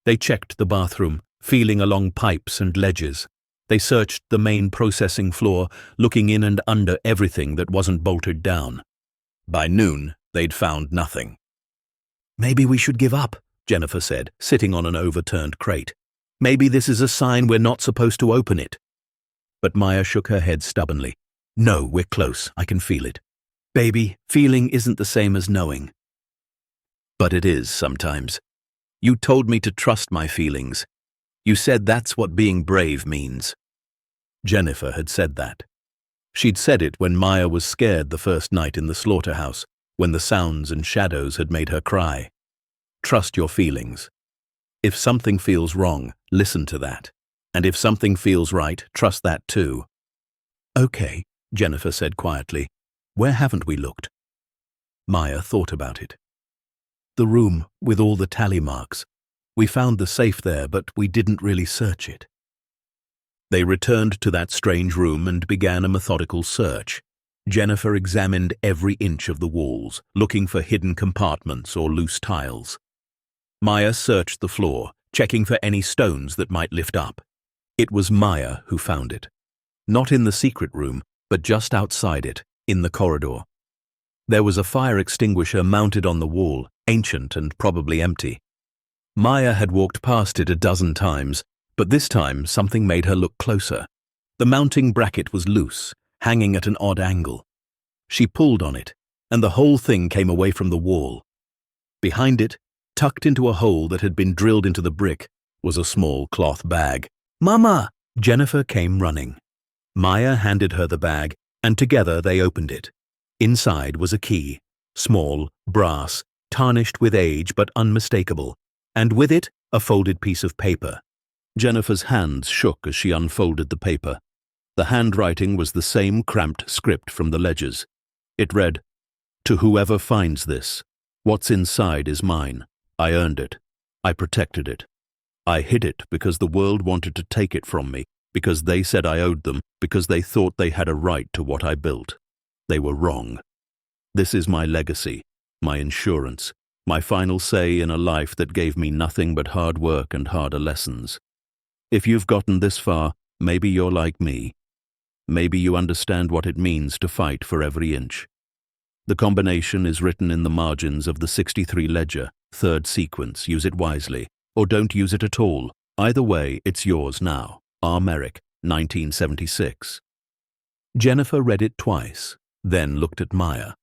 A: They checked the bathroom, feeling along pipes and ledges. They searched the main processing floor, looking in and under everything that wasn't bolted down. By noon, they'd found nothing. "Maybe we should give up," Jennifer said, sitting on an overturned crate. "Maybe this is a sign we're not supposed to open it." But Maya shook her head stubbornly. "No, we're close. I can feel it. Baby, feeling isn't the same as knowing." "But it is sometimes. You told me to trust my feelings. You said that's what being brave means." Jennifer had said that. She'd said it when Maya was scared the first night in the slaughterhouse, when the sounds and shadows had made her cry. Trust your feelings. If something feels wrong, listen to that. And if something feels right, trust that too. "Okay," Jennifer said quietly. "Where haven't we looked?" Maya thought about it. "The room with all the tally marks. We found the safe there, but we didn't really search it." They returned to that strange room and began a methodical search. Jennifer examined every inch of the walls, looking for hidden compartments or loose tiles. Maya searched the floor, checking for any stones that might lift up. It was Maya who found it. Not in the secret room, but just outside it, in the corridor. There was a fire extinguisher mounted on the wall, ancient and probably empty. Maya had walked past it a dozen times, but this time something made her look closer. The mounting bracket was loose, hanging at an odd angle. She pulled on it, and the whole thing came away from the wall. Behind it, tucked into a hole that had been drilled into the brick, was a small cloth bag. "Mama!" Jennifer came running. Maya handed her the bag, and together they opened it. Inside was a key, small, brass, tarnished with age but unmistakable, and with it a folded piece of paper. Jennifer's hands shook as she unfolded the paper. The handwriting was the same cramped script from the ledgers. It read, "To whoever finds this, what's inside is mine. I earned it. I protected it. I hid it because the world wanted to take it from me, because they said I owed them, because they thought they had a right to what I built. They were wrong. This is my legacy, my insurance, my final say in a life that gave me nothing but hard work and harder lessons. If you've gotten this far, maybe you're like me. Maybe you understand what it means to fight for every inch. The combination is written in the margins of the 63 ledger, third sequence. Use it wisely, or don't use it at all. Either way, it's yours now. R. Merrick, 1976. Jennifer read it twice, then looked at Maya.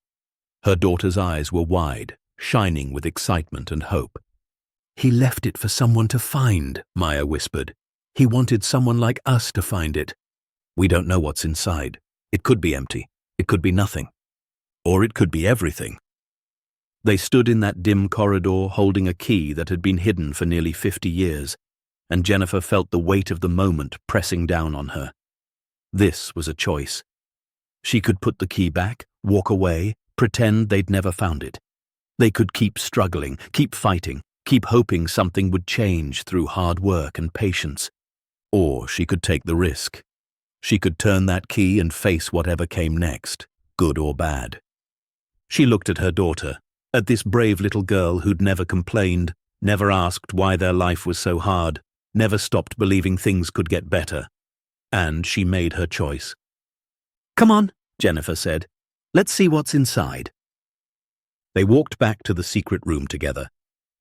A: Her daughter's eyes were wide, shining with excitement and hope. "He left it for someone to find," Maya whispered. "He wanted someone like us to find it. We don't know what's inside. It could be empty. It could be nothing. Or it could be everything." They stood in that dim corridor holding a key that had been hidden for nearly 50 years, and Jennifer felt the weight of the moment pressing down on her. This was a choice. She could put the key back, walk away, pretend they'd never found it. They could keep struggling, keep fighting, keep hoping something would change through hard work and patience. Or she could take the risk. She could turn that key and face whatever came next, good or bad. She looked at her daughter, at this brave little girl who'd never complained, never asked why their life was so hard, never stopped believing things could get better. And she made her choice. "Come on," Jennifer said. "Let's see what's inside." They walked back to the secret room together.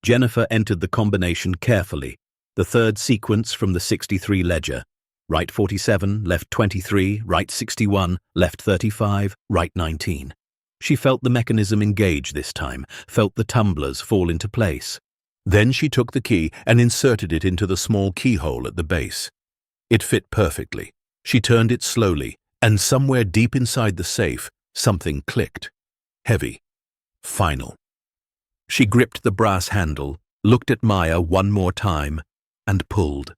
A: Jennifer entered the combination carefully, the third sequence from the 63 ledger. Right 47, left 23, right 61, left 35, right 19. She felt the mechanism engage this time, felt the tumblers fall into place. Then she took the key and inserted it into the small keyhole at the base. It fit perfectly. She turned it slowly, and somewhere deep inside the safe, something clicked. Heavy. Final. She gripped the brass handle, looked at Maya one more time, and pulled.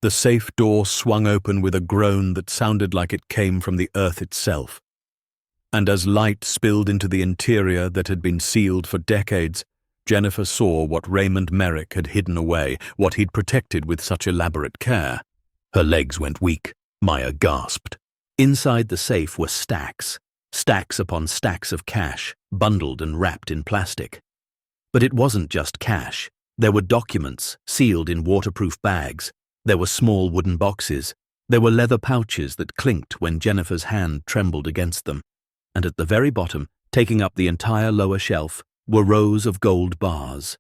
A: The safe door swung open with a groan that sounded like it came from the earth itself. And as light spilled into the interior that had been sealed for decades, Jennifer saw what Raymond Merrick had hidden away, what he'd protected with such elaborate care. Her legs went weak. Maya gasped. Inside the safe were stacks upon stacks of cash, bundled and wrapped in plastic. But it wasn't just cash. There were documents, sealed in waterproof bags. There were small wooden boxes. There were leather pouches that clinked when Jennifer's hand trembled against them. And at the very bottom, taking up the entire lower shelf, were rows of gold bars.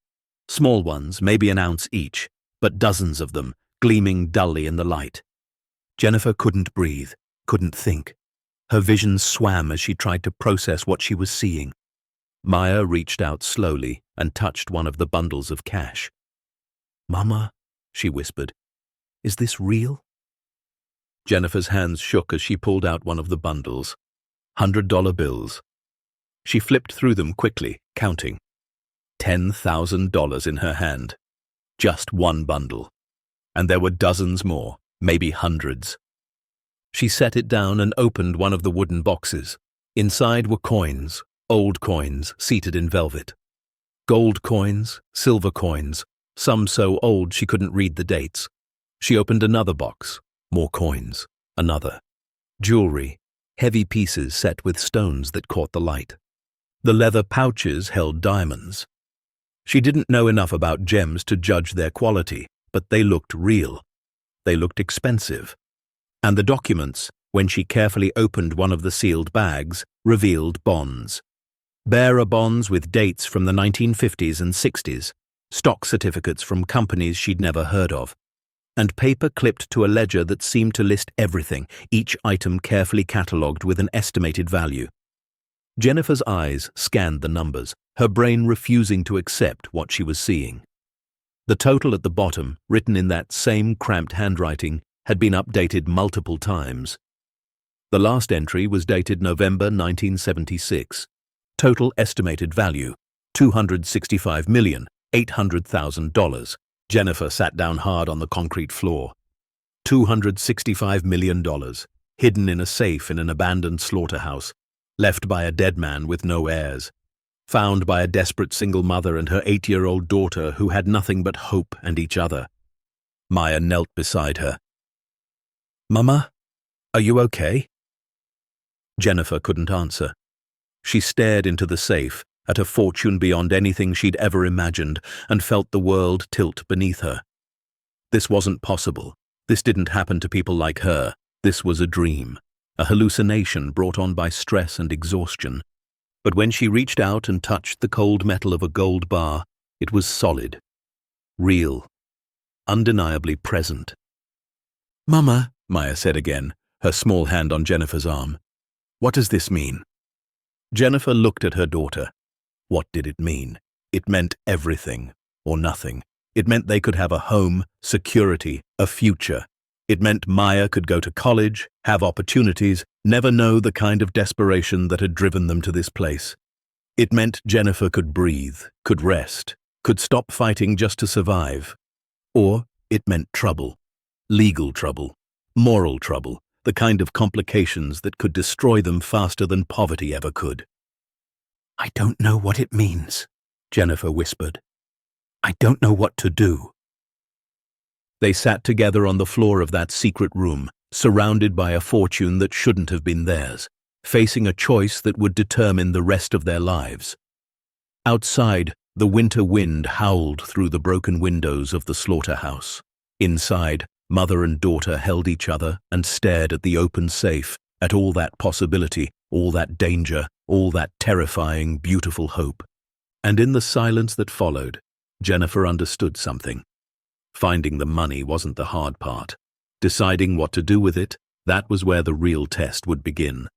A: Small ones, maybe an ounce each, but dozens of them, gleaming dully in the light. Jennifer couldn't breathe, couldn't think. Her vision swam as she tried to process what she was seeing. Maya reached out slowly and touched one of the bundles of cash. "Mama," she whispered, "is this real?" Jennifer's hands shook as she pulled out one of the bundles. $100 bills. She flipped through them quickly, counting. $10,000 in her hand. Just one bundle. And there were dozens more, maybe hundreds. She set it down and opened one of the wooden boxes. Inside were coins, old coins seated in velvet. Gold coins, silver coins, some so old she couldn't read the dates. She opened another box, more coins, another. Jewelry, heavy pieces set with stones that caught the light. The leather pouches held diamonds. She didn't know enough about gems to judge their quality, but they looked real. They looked expensive. And the documents, when she carefully opened one of the sealed bags, revealed bonds. Bearer bonds with dates from the 1950s and 60s, stock certificates from companies she'd never heard of, and paper clipped to a ledger that seemed to list everything, each item carefully catalogued with an estimated value. Jennifer's eyes scanned the numbers, her brain refusing to accept what she was seeing. The total at the bottom, written in that same cramped handwriting, had been updated multiple times. The last entry was dated November 1976. Total estimated value, $265,800,000. Jennifer sat down hard on the concrete floor. $265 million, hidden in a safe in an abandoned slaughterhouse, left by a dead man with no heirs, found by a desperate single mother and her 8-year-old daughter who had nothing but hope and each other. Maya knelt beside her. "Mama, are you okay?" Jennifer couldn't answer. She stared into the safe, at a fortune beyond anything she'd ever imagined, and felt the world tilt beneath her. This wasn't possible. This didn't happen to people like her. This was a dream, a hallucination brought on by stress and exhaustion. But when she reached out and touched the cold metal of a gold bar, it was solid, real, undeniably present. "Mama," Maya said again, her small hand on Jennifer's arm. "What does this mean?" Jennifer looked at her daughter. What did it mean? It meant everything, or nothing. It meant they could have a home, security, a future. It meant Maya could go to college, have opportunities, never know the kind of desperation that had driven them to this place. It meant Jennifer could breathe, could rest, could stop fighting just to survive. Or it meant trouble. Legal trouble. Moral trouble. The kind of complications that could destroy them faster than poverty ever could. "I don't know what it means," Jennifer whispered. "I don't know what to do." They sat together on the floor of that secret room, surrounded by a fortune that shouldn't have been theirs, facing a choice that would determine the rest of their lives. Outside, the winter wind howled through the broken windows of the slaughterhouse. Inside, mother and daughter held each other and stared at the open safe, at all that possibility, all that danger, all that terrifying, beautiful hope. And in the silence that followed, Jennifer understood something. Finding the money wasn't the hard part. Deciding what to do with it, that was where the real test would begin.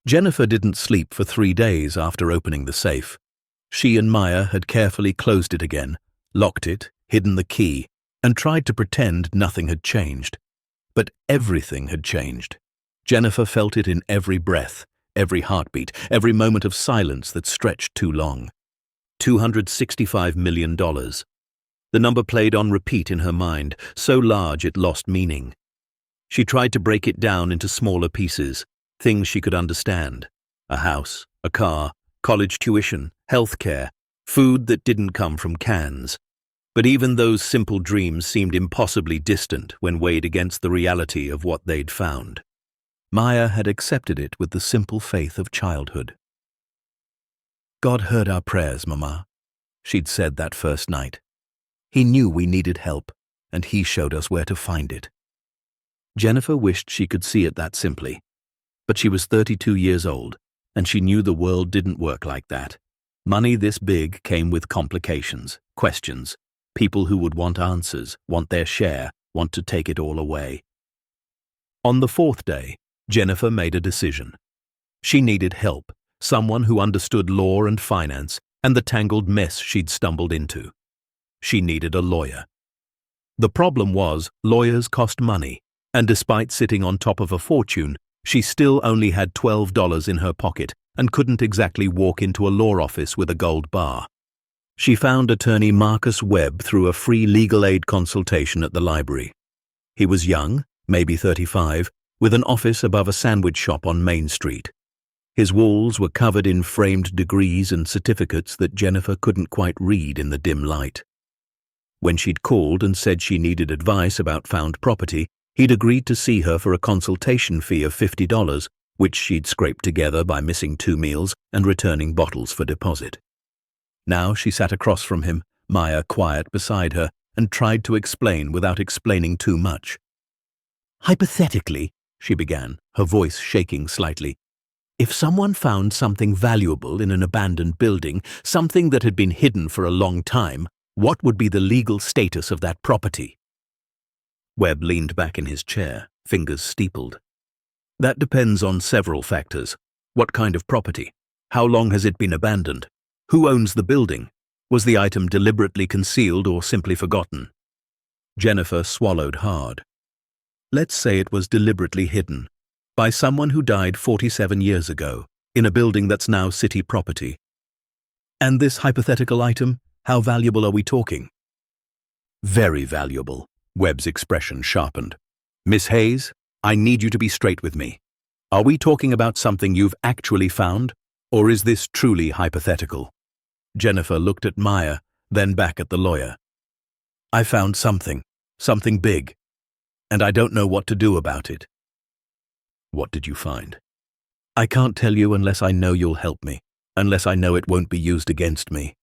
A: Jennifer didn't sleep for 3 days after opening the safe. She and Maya had carefully closed it again, locked it, hidden the key, and tried to pretend nothing had changed. But everything had changed. Jennifer felt it in every breath, every heartbeat, every moment of silence that stretched too long. $265 million. The number played on repeat in her mind, so large it lost meaning. She tried to break it down into smaller pieces, things she could understand. A house, a car, college tuition, health care, food that didn't come from cans. But even those simple dreams seemed impossibly distant when weighed against the reality of what they'd found. Maya had accepted it with the simple faith of childhood. "God heard our prayers, Mama," she'd said that first night. "He knew we needed help, and He showed us where to find it." Jennifer wished she could see it that simply. But she was 32 years old, and she knew the world didn't work like that. Money this big came with complications, questions, people who would want answers, want their share, want to take it all away. On the 4th day, Jennifer made a decision. She needed help, someone who understood law and finance and the tangled mess she'd stumbled into. She needed a lawyer. The problem was, lawyers cost money, and despite sitting on top of a fortune, she still only had $12 in her pocket and couldn't exactly walk into a law office with a gold bar. She found attorney Marcus Webb through a free legal aid consultation at the library. He was young, maybe 35, with an office above a sandwich shop on Main Street. His walls were covered in framed degrees and certificates that Jennifer couldn't quite read in the dim light. When she'd called and said she needed advice about found property, he'd agreed to see her for a consultation fee of $50, which she'd scraped together by missing 2 meals and returning bottles for deposit. Now she sat across from him, Maya quiet beside her, and tried to explain without explaining too much. "Hypothetically," she began, her voice shaking slightly, "if someone found something valuable in an abandoned building, something that had been hidden for a long time, what would be the legal status of that property?" Webb leaned back in his chair, fingers steepled. "That depends on several factors. What kind of property? How long has it been abandoned? Who owns the building? Was the item deliberately concealed or simply forgotten?" Jennifer swallowed hard. "Let's say it was deliberately hidden, by someone who died 47 years ago, in a building that's now city property. And this hypothetical item, how valuable are we talking?" "Very valuable." Webb's expression sharpened. "Miss Hayes, I need you to be straight with me. Are we talking about something you've actually found, or is this truly hypothetical?" Jennifer looked at Maya, then back at the lawyer. "I found something big, and I don't know what to do about it." "What did you find?" "I can't tell you unless I know you'll help me, unless I know it won't be used against me."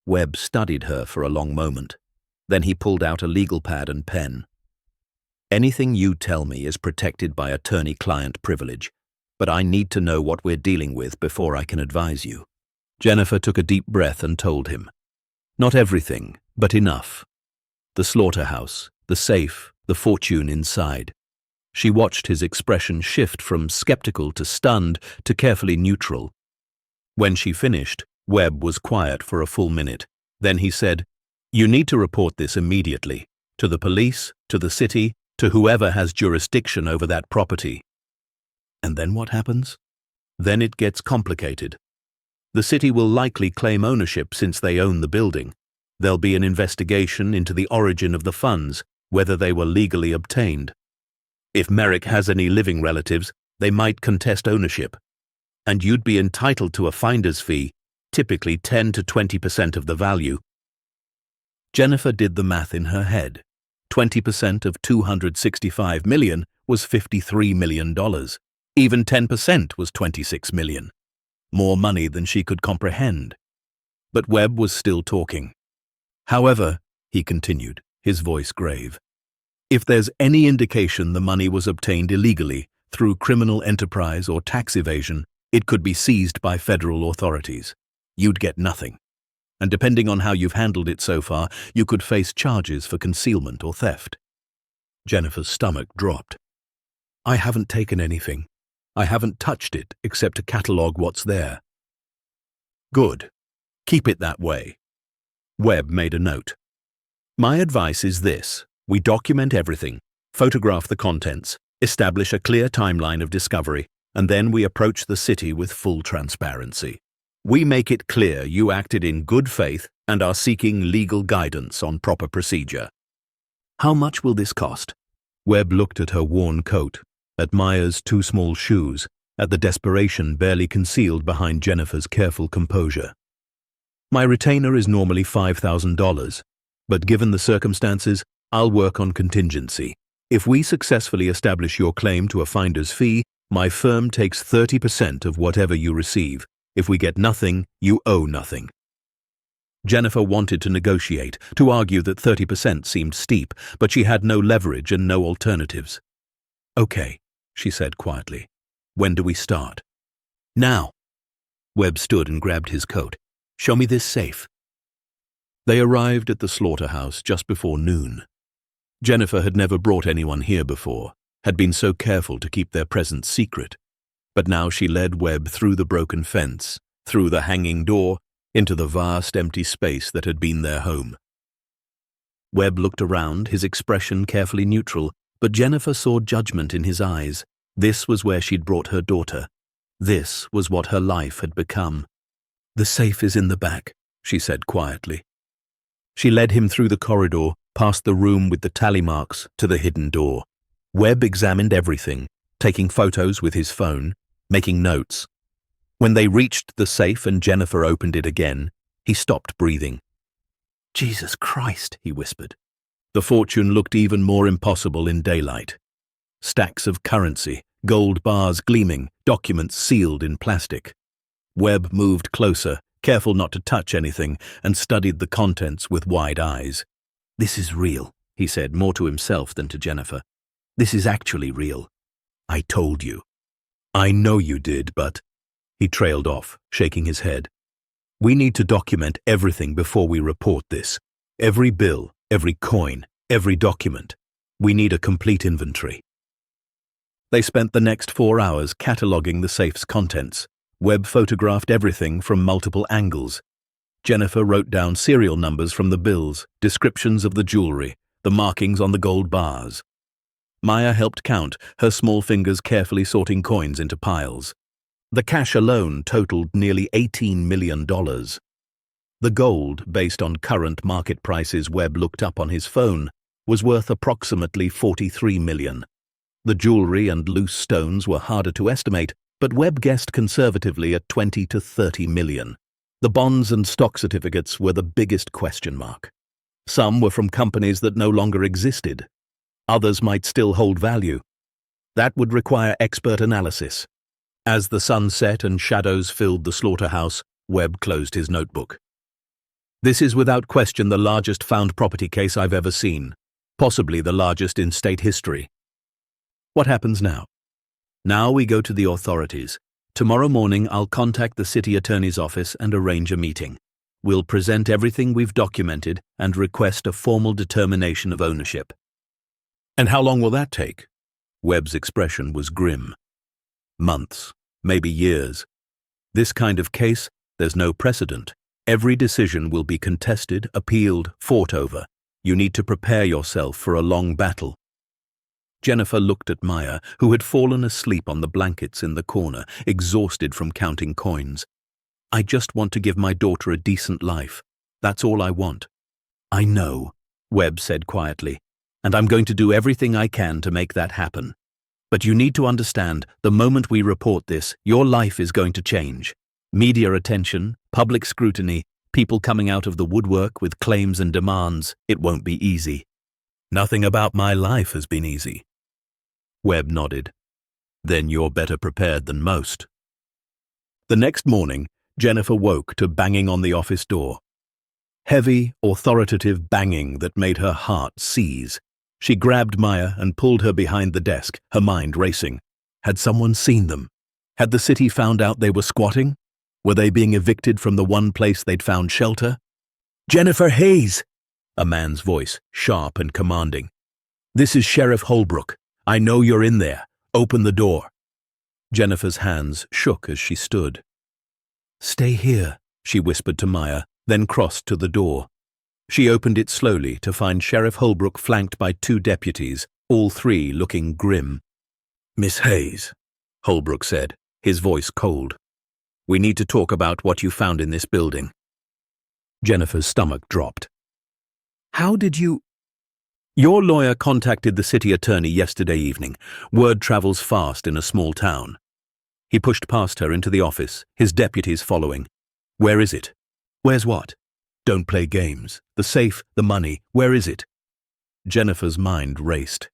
A: Webb studied her for a long moment. Then he pulled out a legal pad and pen. "Anything you tell me is protected by attorney-client privilege, but I need to know what we're dealing with before I can advise you." Jennifer took a deep breath and told him. Not everything, but enough. The slaughterhouse, the safe, the fortune inside. She watched his expression shift from skeptical to stunned to carefully neutral. When she finished, Webb was quiet for a full minute. Then he said, "You need to report this immediately, to the police, to the city, to whoever has jurisdiction over that property." "And then what happens?" "Then it gets complicated. The city will likely claim ownership since they own the building. There'll be an investigation into the origin of the funds, whether they were legally obtained. If Merrick has any living relatives, they might contest ownership. And you'd be entitled to a finder's fee, typically 10 to 20% of the value." Jennifer did the math in her head. 20% of $265 million was $53 million. Even 10% was $26 million. More money than she could comprehend. But Webb was still talking. "However," he continued, his voice grave, "if there's any indication the money was obtained illegally, through criminal enterprise or tax evasion, It could be seized by federal authorities. You'd get nothing. And depending on how you've handled it so far, you could face charges for concealment or theft. Jennifer's stomach dropped. I haven't taken anything. I haven't touched it except to catalogue what's there. Good. Keep it that way. Webb made a note. My advice is this. We document everything, photograph the contents, establish a clear timeline of discovery, and then we approach the city with full transparency. We make it clear you acted in good faith and are seeking legal guidance on proper procedure. How much will this cost? Webb looked at her worn coat, at Maya's too small shoes, at the desperation barely concealed behind Jennifer's careful composure. My retainer is normally $5,000, but given the circumstances, I'll work on contingency. If we successfully establish your claim to a finder's fee, my firm takes 30% of whatever you receive. If we get nothing, you owe nothing. Jennifer wanted to negotiate, to argue that 30% seemed steep, but she had no leverage and no alternatives. Okay, she said quietly. When do we start? Now. Webb stood and grabbed his coat. Show me this safe. They arrived at the slaughterhouse just before noon. Jennifer had never brought anyone here before, had been so careful to keep their presence secret. But now she led Webb through the broken fence, through the hanging door, into the vast empty space that had been their home. Webb looked around, his expression carefully neutral, but Jennifer saw judgment in his eyes. This was where she'd brought her daughter. This was what her life had become. The safe is in the back, she said quietly. She led him through the corridor, past the room with the tally marks, to the hidden door. Webb examined everything, taking photos with his phone, making notes. When they reached the safe and Jennifer opened it again, he stopped breathing. Jesus Christ, he whispered. The fortune looked even more impossible in daylight. Stacks of currency, gold bars gleaming, documents sealed in plastic. Webb moved closer, careful not to touch anything, and studied the contents with wide eyes. This is real, he said, more to himself than to Jennifer. This is actually real. I told you. I know you did, but... He trailed off, shaking his head. We need to document everything before we report this. Every bill, every coin, every document. We need a complete inventory. They spent the next 4 hours cataloguing the safe's contents. Webb photographed everything from multiple angles. Jennifer wrote down serial numbers from the bills, descriptions of the jewelry, the markings on the gold bars. Maya helped count, her small fingers carefully sorting coins into piles. The cash alone totaled nearly $18 million. The gold, based on current market prices Webb looked up on his phone, was worth approximately $43 million. The jewelry and loose stones were harder to estimate, but Webb guessed conservatively at $20 to $30 million. The bonds and stock certificates were the biggest question mark. Some were from companies that no longer existed. Others might still hold value. That would require expert analysis. As the sun set and shadows filled the slaughterhouse, Webb closed his notebook. This is without question the largest found property case I've ever seen, possibly the largest in state history. What happens now? Now we go to the authorities. Tomorrow morning I'll contact the city attorney's office and arrange a meeting. We'll present everything we've documented and request a formal determination of ownership. And how long will that take? Webb's expression was grim. Months, maybe years. This kind of case, there's no precedent. Every decision will be contested, appealed, fought over. You need to prepare yourself for a long battle. Jennifer looked at Maya, who had fallen asleep on the blankets in the corner, exhausted from counting coins. I just want to give my daughter a decent life. That's all I want. I know, Webb said quietly, and I'm going to do everything I can to make that happen. But you need to understand, the moment we report this, your life is going to change. Media attention, public scrutiny, people coming out of the woodwork with claims and demands. It won't be easy. Nothing about my life has been easy. Webb nodded. Then you're better prepared than most. The next morning, Jennifer woke to banging on the office door. Heavy, authoritative banging that made her heart seize. She grabbed Maya and pulled her behind the desk, her mind racing. Had someone seen them? Had the city found out they were squatting? Were they being evicted from the one place they'd found shelter? "Jennifer Hayes!" A man's voice, sharp and commanding. "This is Sheriff Holbrook. I know you're in there. Open the door." Jennifer's hands shook as she stood. "Stay here," she whispered to Maya, then crossed to the door. She opened it slowly to find Sheriff Holbrook flanked by 2 deputies, all 3 looking grim. "Miss Hayes," Holbrook said, his voice cold. "We need to talk about what you found in this building." Jennifer's stomach dropped. "How did you—" "Your lawyer contacted the city attorney yesterday evening. Word travels fast in a small town." He pushed past her into the office, his deputies following. "Where is it?" "Where's what?" "Don't play games. The safe, the money, where is it?" Jennifer's mind raced.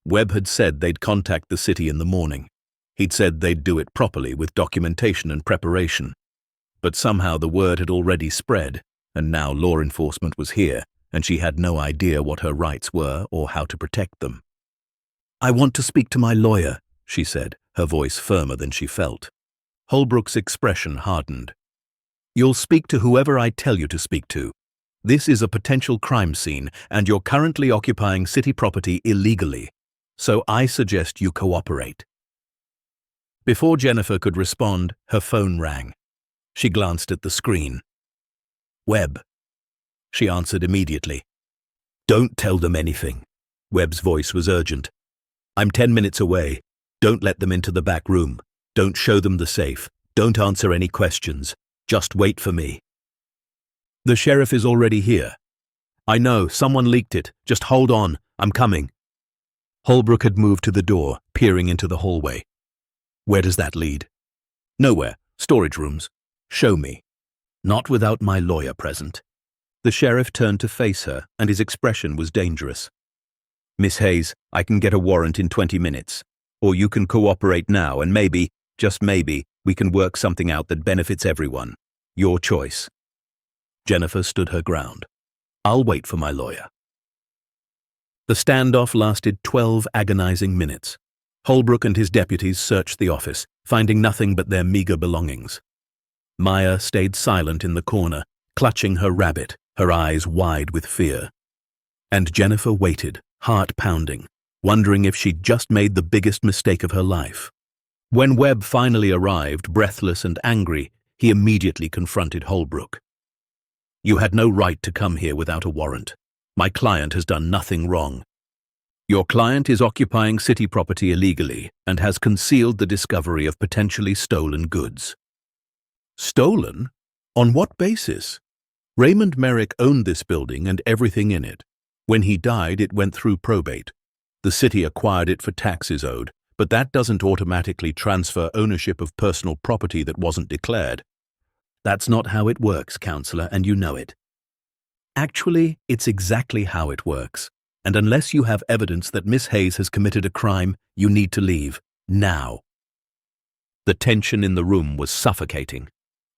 A: Webb had said they'd contact the city in the morning. He'd said they'd do it properly with documentation and preparation. But somehow the word had already spread, and now law enforcement was here, and she had no idea what her rights were or how to protect them. "I want to speak to my lawyer," she said, her voice firmer than she felt. Holbrook's expression hardened. "You'll speak to whoever I tell you to speak to. This is a potential crime scene, and you're currently occupying city property illegally. So I suggest you cooperate." Before Jennifer could respond, her phone rang. She glanced at the screen. "Webb." She answered immediately. "Don't tell them anything." Webb's voice was urgent. "I'm 10 minutes away. Don't let them into the back room. Don't show them the safe. Don't answer any questions. Just wait for me." "The sheriff is already here." "I know, someone leaked it. Just hold on, I'm coming." Holbrook had moved to the door, peering into the hallway. "Where does that lead?" "Nowhere. Storage rooms." "Show me." "Not without my lawyer present." The sheriff turned to face her, and his expression was dangerous. "Miss Hayes, I can get a warrant in 20 minutes. Or you can cooperate now, and maybe, just maybe, we can work something out that benefits everyone. Your choice." Jennifer stood her ground. "I'll wait for my lawyer." The standoff lasted 12 agonizing minutes. Holbrook and his deputies searched the office, finding nothing but their meager belongings. Maya stayed silent in the corner, clutching her rabbit, her eyes wide with fear. And Jennifer waited, heart pounding, wondering if she'd just made the biggest mistake of her life. When Webb finally arrived, breathless and angry, he immediately confronted Holbrook. "You had no right to come here without a warrant. My client has done nothing wrong. Your client is occupying city property illegally and has concealed the discovery of potentially stolen goods." "Stolen? On what basis?" "Raymond Merrick owned this building and everything in it. When he died, it went through probate. The city acquired it for taxes owed, but that doesn't automatically transfer ownership of personal property that wasn't declared. That's not how it works, counselor, and you know it." "Actually, it's exactly how it works. And unless you have evidence that Miss Hayes has committed a crime, you need to leave. Now." The tension in the room was suffocating.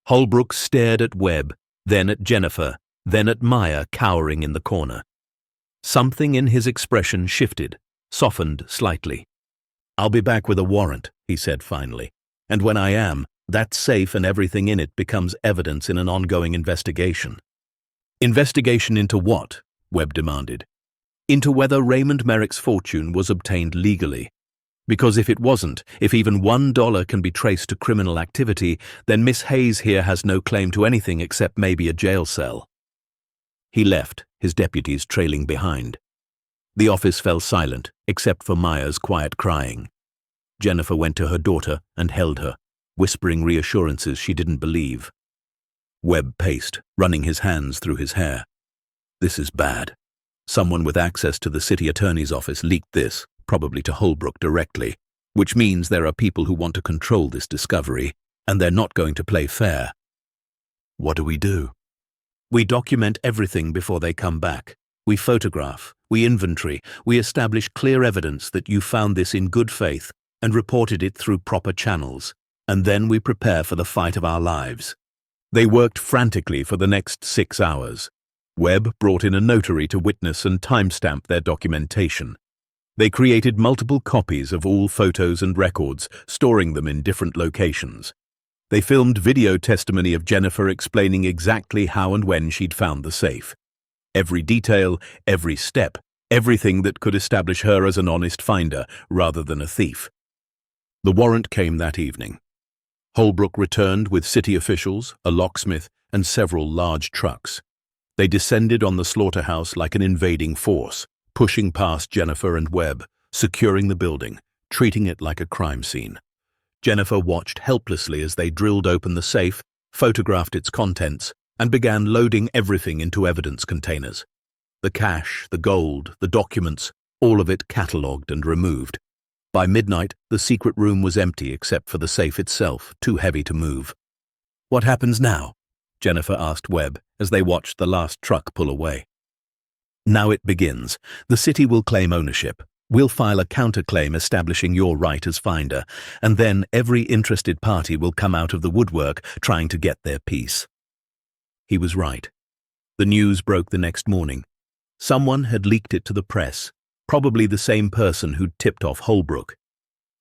A: Holbrook stared at Webb, then at Jennifer, then at Maya cowering in the corner. Something in his expression shifted, softened slightly. "I'll be back with a warrant," he said finally. "And when I am, that safe and everything in it becomes evidence in an ongoing investigation." "Investigation into what?" Webb demanded. "Into whether Raymond Merrick's fortune was obtained legally. Because if it wasn't, if even $1 can be traced to criminal activity, then Miss Hayes here has no claim to anything except maybe a jail cell." He left, his deputies trailing behind. The office fell silent, except for Maya's quiet crying. Jennifer went to her daughter and held her, whispering reassurances she didn't believe. Webb paced, running his hands through his hair. "This is bad. Someone with access to the city attorney's office leaked this, probably to Holbrook directly, which means there are people who want to control this discovery, and they're not going to play fair. What do we do?" "We document everything before they come back. We photograph, we inventory, we establish clear evidence that you found this in good faith and reported it through proper channels, and then we prepare for the fight of our lives." They worked frantically for the next 6 hours. Webb brought in a notary to witness and timestamp their documentation. They created multiple copies of all photos and records, storing them in different locations. They filmed video testimony of Jennifer explaining exactly how and when she'd found the safe. Every detail, every step, everything that could establish her as an honest finder rather than a thief. The warrant came that evening. Holbrook returned with city officials, a locksmith, and several large trucks. They descended on the slaughterhouse like an invading force, pushing past Jennifer and Webb, securing the building, treating it like a crime scene. Jennifer watched helplessly as they drilled open the safe, photographed its contents, and began loading everything into evidence containers. The cash, the gold, the documents, all of it catalogued and removed. By midnight, the secret room was empty except for the safe itself, too heavy to move. "What happens now?" Jennifer asked Webb as they watched the last truck pull away. "Now it begins. The city will claim ownership. We'll file a counterclaim establishing your right as finder, and then every interested party will come out of the woodwork trying to get their piece." He was right. The news broke the next morning. Someone had leaked it to the press, probably the same person who'd tipped off Holbrook.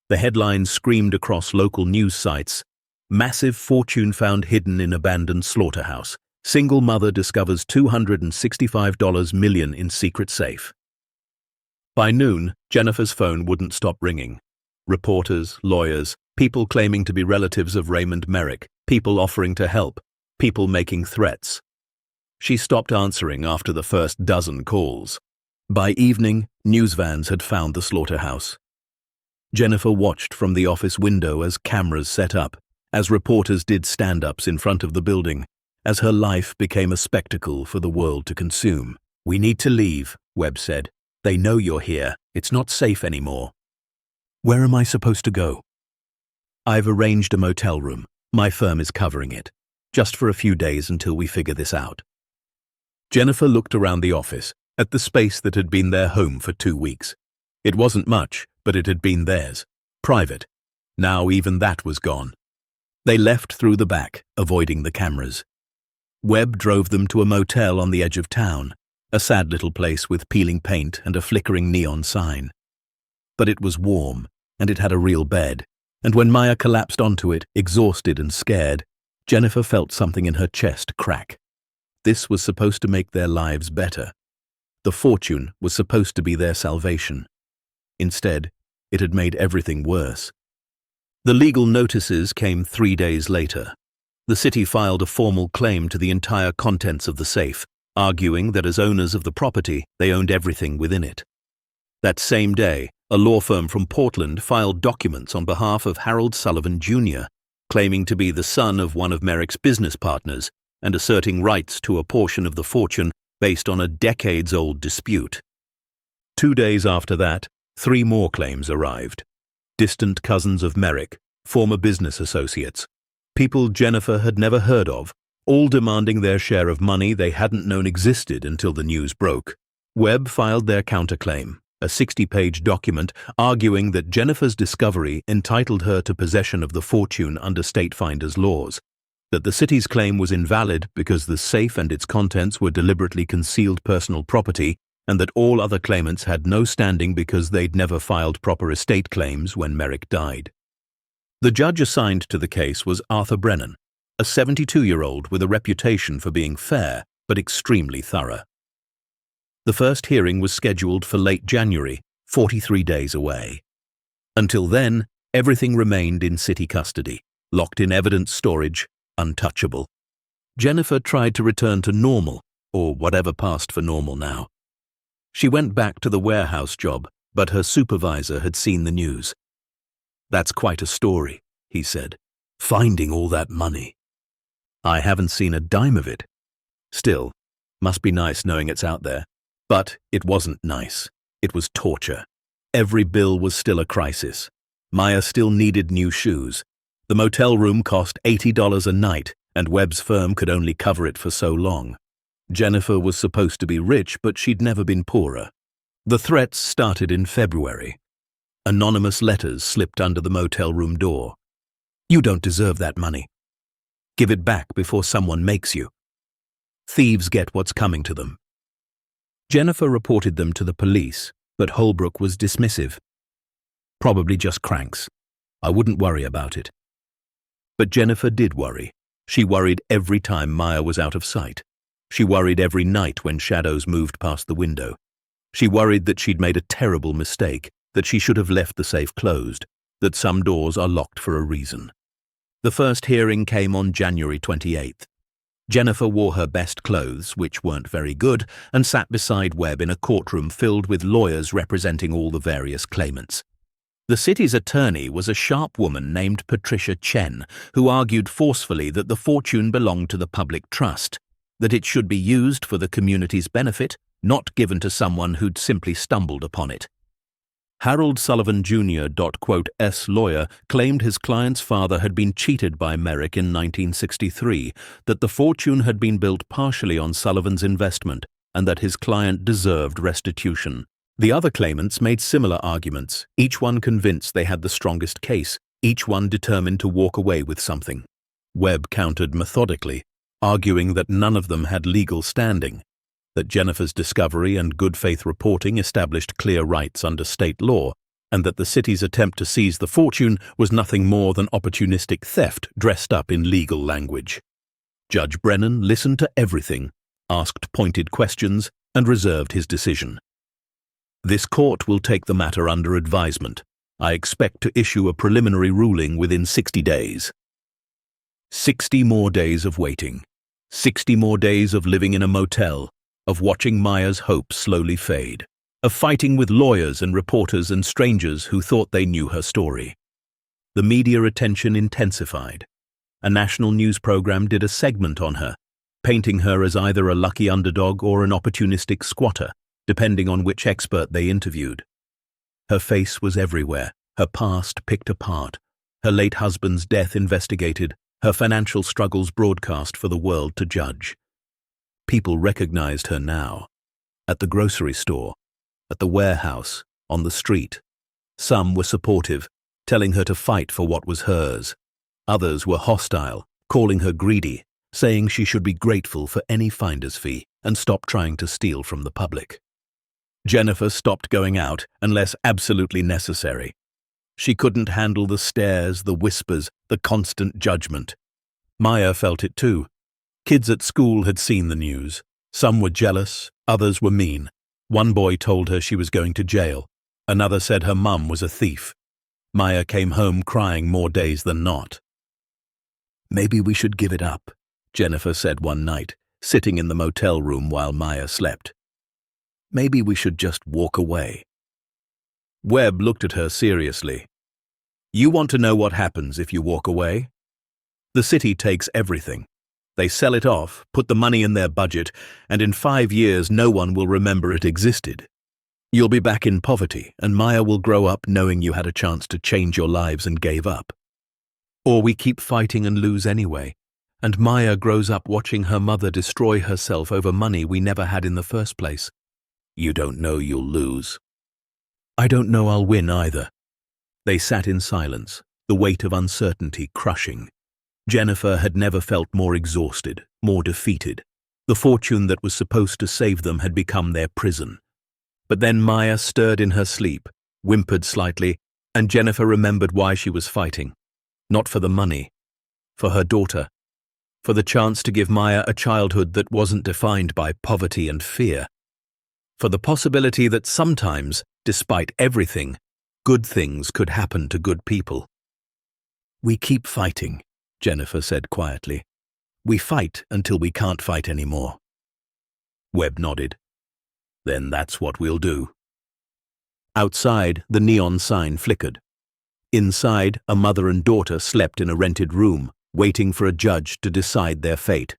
A: The headlines screamed across local news sites, "Massive fortune found hidden in abandoned slaughterhouse. Single mother discovers $265 million in secret safe." By noon, Jennifer's phone wouldn't stop ringing. Reporters, lawyers, people claiming to be relatives of Raymond Merrick, people offering to help, people making threats. She stopped answering after the first dozen calls. By evening, news vans had found the slaughterhouse. Jennifer watched from the office window as cameras set up, as reporters did stand-ups in front of the building, as her life became a spectacle for the world to consume. "We need to leave," Webb said. "They know you're here. It's not safe anymore." "Where am I supposed to go?" "I've arranged a motel room. My firm is covering it. Just for a few days until we figure this out." Jennifer looked around the office, at the space that had been their home for 2 weeks. It wasn't much, but it had been theirs. Private. Now even that was gone. They left through the back, avoiding the cameras. Webb drove them to a motel on the edge of town, a sad little place with peeling paint and a flickering neon sign. But it was warm, and it had a real bed, and when Maya collapsed onto it, exhausted and scared, Jennifer felt something in her chest crack. This was supposed to make their lives better. The fortune was supposed to be their salvation. Instead, it had made everything worse. The legal notices came 3 days later. The city filed a formal claim to the entire contents of the safe, arguing that as owners of the property, they owned everything within it. That same day, a law firm from Portland filed documents on behalf of Harold Sullivan Jr., claiming to be the son of one of Merrick's business partners and asserting rights to a portion of the fortune based on a decades-old dispute. 2 days after that, 3 more claims arrived. Distant cousins of Merrick, former business associates, people Jennifer had never heard of, all demanding their share of money they hadn't known existed until the news broke. Webb filed their counterclaim, a 60-page document arguing that Jennifer's discovery entitled her to possession of the fortune under state finder's laws, that the city's claim was invalid because the safe and its contents were deliberately concealed personal property, and that all other claimants had no standing because they'd never filed proper estate claims when Merrick died. The judge assigned to the case was Arthur Brennan, a 72-year-old with a reputation for being fair but extremely thorough. The first hearing was scheduled for late January, 43 days away. Until then, everything remained in city custody, locked in evidence storage, untouchable. Jennifer tried to return to normal, or whatever passed for normal now. She went back to the warehouse job, but her supervisor had seen the news. "That's quite a story," he said. "Finding all that money." "I haven't seen a dime of it." "Still, must be nice knowing it's out there." But it wasn't nice. It was torture. Every bill was still a crisis. Maya still needed new shoes. The motel room cost $80 a night, and Webb's firm could only cover it for so long. Jennifer was supposed to be rich, but she'd never been poorer. The threats started in February. Anonymous letters slipped under the motel room door. "You don't deserve that money. Give it back before someone makes you. Thieves get what's coming to them." Jennifer reported them to the police, But Holbrook was dismissive. Probably just cranks. I wouldn't worry about it. But Jennifer did worry. She worried every time Maya was out of sight. She worried every night when shadows moved past the window. She worried that she'd made a terrible mistake, that she should have left the safe closed, that some doors are locked for a reason. The first hearing came on January 28th. Jennifer wore her best clothes, which weren't very good, and sat beside Webb in a courtroom filled with lawyers representing all the various claimants. The city's attorney was a sharp woman named Patricia Chen, who argued forcefully that the fortune belonged to the public trust, that it should be used for the community's benefit, not given to someone who'd simply stumbled upon it. Harold Sullivan Jr. S. lawyer claimed his client's father had been cheated by Merrick in 1963, that the fortune had been built partially on Sullivan's investment, and that his client deserved restitution. The other claimants made similar arguments, each one convinced they had the strongest case, each one determined to walk away with something. Webb countered methodically, arguing that none of them had legal standing, that Jennifer's discovery and good faith reporting established clear rights under state law, and that the city's attempt to seize the fortune was nothing more than opportunistic theft dressed up in legal language. Judge Brennan listened to everything, asked pointed questions, and reserved his decision. This court will take the matter under advisement. I expect to issue a preliminary ruling within 60 days. 60 more days of waiting. 60 more days of living in a motel, of watching Maya's hope slowly fade, of fighting with lawyers and reporters and strangers who thought they knew her story. The media attention intensified. A national news program did a segment on her, painting her as either a lucky underdog or an opportunistic squatter, depending on which expert they interviewed. Her face was everywhere, her past picked apart, her late husband's death investigated, her financial struggles broadcast for the world to judge. People recognized her now. At the grocery store, at the warehouse, on the street. Some were supportive, telling her to fight for what was hers. Others were hostile, calling her greedy, saying she should be grateful for any finder's fee and stop trying to steal from the public. Jennifer stopped going out unless absolutely necessary. She couldn't handle the stares, the whispers, the constant judgment. Maya felt it too. Kids at school had seen the news. Some were jealous, others were mean. One boy told her she was going to jail. Another said her mum was a thief. Maya came home crying more days than not. "Maybe we should give it up," Jennifer said one night, sitting in the motel room while Maya slept. "Maybe we should just walk away." Webb looked at her seriously. "You want to know what happens if you walk away? The city takes everything. They sell it off, put the money in their budget, and in 5 years no one will remember it existed. You'll be back in poverty, and Maya will grow up knowing you had a chance to change your lives and gave up. Or we keep fighting and lose anyway, and Maya grows up watching her mother destroy herself over money we never had in the first place. You don't know you'll lose." "I don't know I'll win either." They sat in silence, the weight of uncertainty crushing. Jennifer had never felt more exhausted, more defeated. The fortune that was supposed to save them had become their prison. But then Maya stirred in her sleep, whimpered slightly, and Jennifer remembered why she was fighting. Not for the money, for her daughter, for the chance to give Maya a childhood that wasn't defined by poverty and fear, for the possibility that sometimes, despite everything, good things could happen to good people. "We keep fighting," Jennifer said quietly. "We fight until we can't fight anymore." Webb nodded. "Then that's what we'll do." Outside, the neon sign flickered. Inside, a mother and daughter slept in a rented room, waiting for a judge to decide their fate.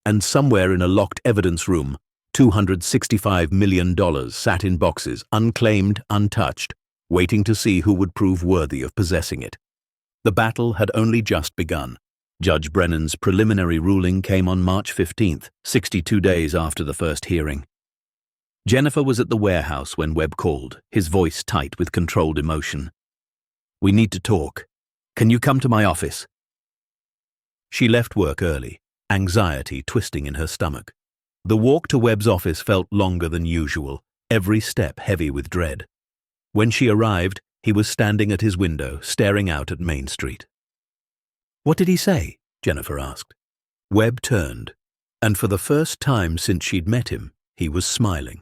A: And somewhere in a locked evidence room, $265 million sat in boxes, unclaimed, untouched, waiting to see who would prove worthy of possessing it. The battle had only just begun. Judge Brennan's preliminary ruling came on March 15th, 62 days after the first hearing. Jennifer was at the warehouse when Webb called, his voice tight with controlled emotion. "We need to talk. Can you come to my office?" She left work early, anxiety twisting in her stomach. The walk to Webb's office felt longer than usual, every step heavy with dread. When she arrived, he was standing at his window, staring out at Main Street. "What did he say?" Jennifer asked. Webb turned, and for the first time since she'd met him, he was smiling.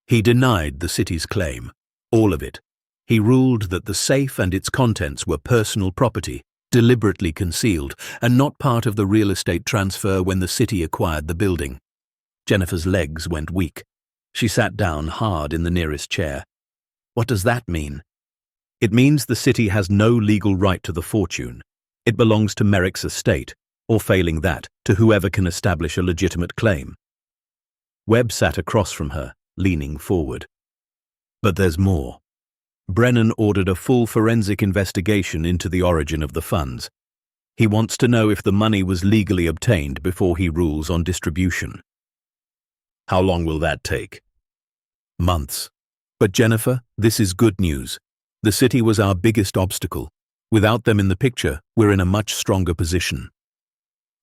A: He denied the city's claim, all of it. He ruled that the safe and its contents were personal property, deliberately concealed, and not part of the real estate transfer when the city acquired the building. Jennifer's legs went weak. She sat down hard in the nearest chair. "What does that mean?" "It means the city has no legal right to the fortune. It belongs to Merrick's estate, or failing that, to whoever can establish a legitimate claim." Webb sat across from her, leaning forward. "But there's more. Brennan ordered a full forensic investigation into the origin of the funds. He wants to know if the money was legally obtained before he rules on distribution." "How long will that take?" "Months. But Jennifer, this is good news. The city was our biggest obstacle. Without them in the picture, we're in a much stronger position."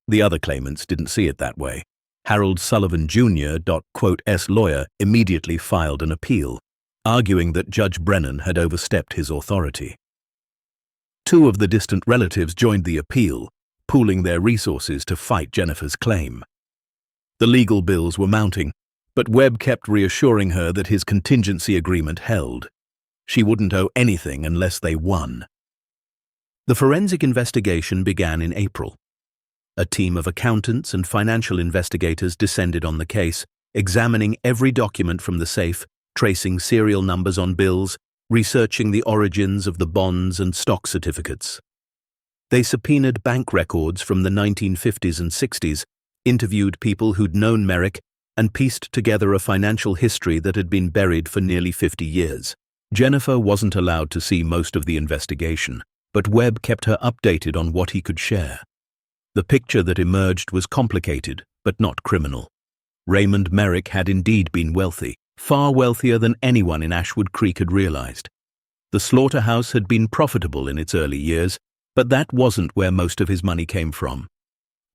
A: The other claimants didn't see it that way. Harold Sullivan Jr. S. lawyer immediately filed an appeal, arguing that Judge Brennan had overstepped his authority. Two of the distant relatives joined the appeal, pooling their resources to fight Jennifer's claim. The legal bills were mounting, but Webb kept reassuring her that his contingency agreement held. She wouldn't owe anything unless they won. The forensic investigation began in April. A team of accountants and financial investigators descended on the case, examining every document from the safe, tracing serial numbers on bills, researching the origins of the bonds and stock certificates. They subpoenaed bank records from the 1950s and 60s, interviewed people who'd known Merrick, and pieced together a financial history that had been buried for nearly 50 years. Jennifer wasn't allowed to see most of the investigation, but Webb kept her updated on what he could share. The picture that emerged was complicated, but not criminal. Raymond Merrick had indeed been wealthy, far wealthier than anyone in Ashwood Creek had realized. The Slaughterhouse had been profitable in its early years, but that wasn't where most of his money came from.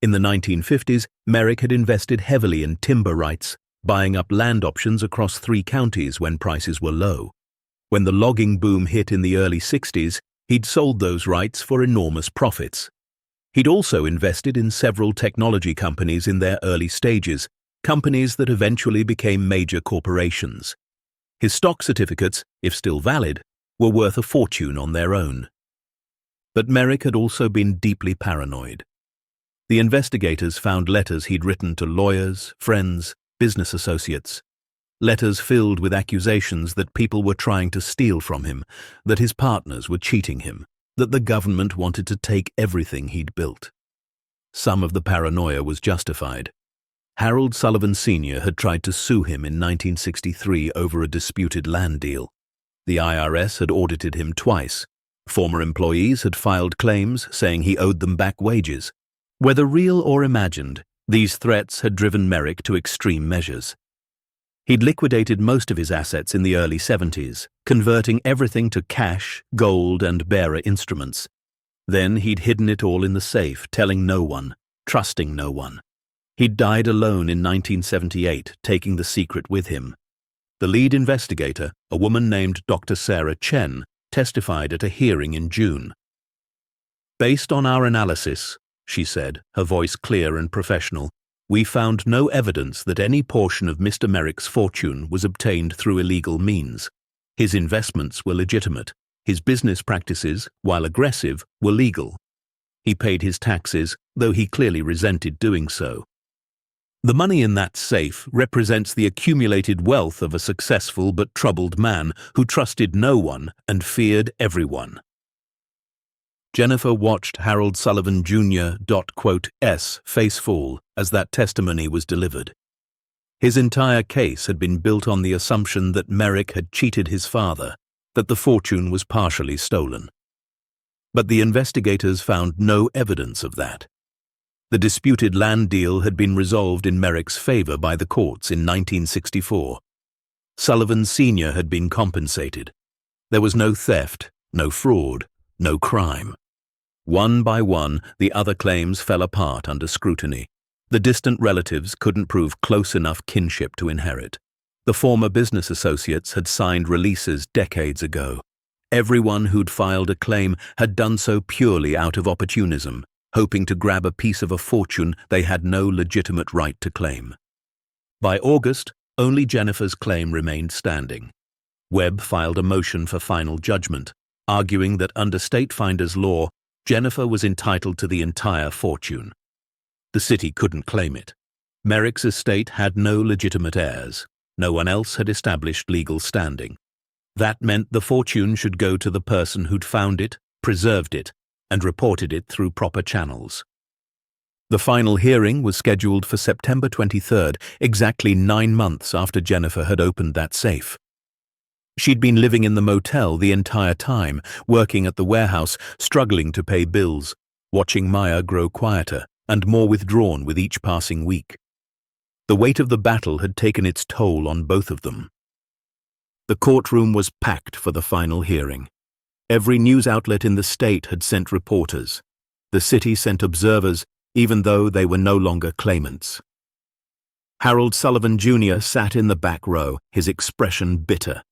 A: In the 1950s, Merrick had invested heavily in timber rights, buying up land options across 3 counties when prices were low. When the logging boom hit in the early 60s, he'd sold those rights for enormous profits. He'd also invested in several technology companies in their early stages, companies that eventually became major corporations. His stock certificates, if still valid, were worth a fortune on their own. But Merrick had also been deeply paranoid. The investigators found letters he'd written to lawyers, friends, business associates. Letters filled with accusations that people were trying to steal from him, that his partners were cheating him, that the government wanted to take everything he'd built. Some of the paranoia was justified. Harold Sullivan Sr. had tried to sue him in 1963 over a disputed land deal. The IRS had audited him twice. Former employees had filed claims saying he owed them back wages. Whether real or imagined, these threats had driven Merrick to extreme measures. He'd liquidated most of his assets in the early 70s, converting everything to cash, gold, and bearer instruments. Then he'd hidden it all in the safe, telling no one, trusting no one. He'd died alone in 1978, taking the secret with him. The lead investigator, a woman named Dr. Sarah Chen, testified at a hearing in June. "Based on our analysis," she said, her voice clear and professional, "we found no evidence that any portion of Mr. Merrick's fortune was obtained through illegal means. His investments were legitimate. His business practices, while aggressive, were legal. He paid his taxes, though he clearly resented doing so. The money in that safe represents the accumulated wealth of a successful but troubled man who trusted no one and feared everyone." Jennifer watched Harold Sullivan Jr. S. face fall as that testimony was delivered. His entire case had been built on the assumption that Merrick had cheated his father, that the fortune was partially stolen. But the investigators found no evidence of that. The disputed land deal had been resolved in Merrick's favor by the courts in 1964. Sullivan Sr. had been compensated. There was no theft, no fraud, no crime. One by one, the other claims fell apart under scrutiny. The distant relatives couldn't prove close enough kinship to inherit. The former business associates had signed releases decades ago. Everyone who'd filed a claim had done so purely out of opportunism, hoping to grab a piece of a fortune they had no legitimate right to claim. By August, only Jennifer's claim remained standing. Webb filed a motion for final judgment, arguing that under state finder's law, Jennifer was entitled to the entire fortune. The city couldn't claim it. Merrick's estate had no legitimate heirs. No one else had established legal standing. That meant the fortune should go to the person who'd found it, preserved it, and reported it through proper channels. The final hearing was scheduled for September 23rd, exactly 9 months after Jennifer had opened that safe. She'd been living in the motel the entire time, working at the warehouse, struggling to pay bills, watching Maya grow quieter and more withdrawn with each passing week. The weight of the battle had taken its toll on both of them. The courtroom was packed for the final hearing. Every news outlet in the state had sent reporters. The city sent observers, even though they were no longer claimants. Harold Sullivan Jr. sat in the back row, his expression bitter.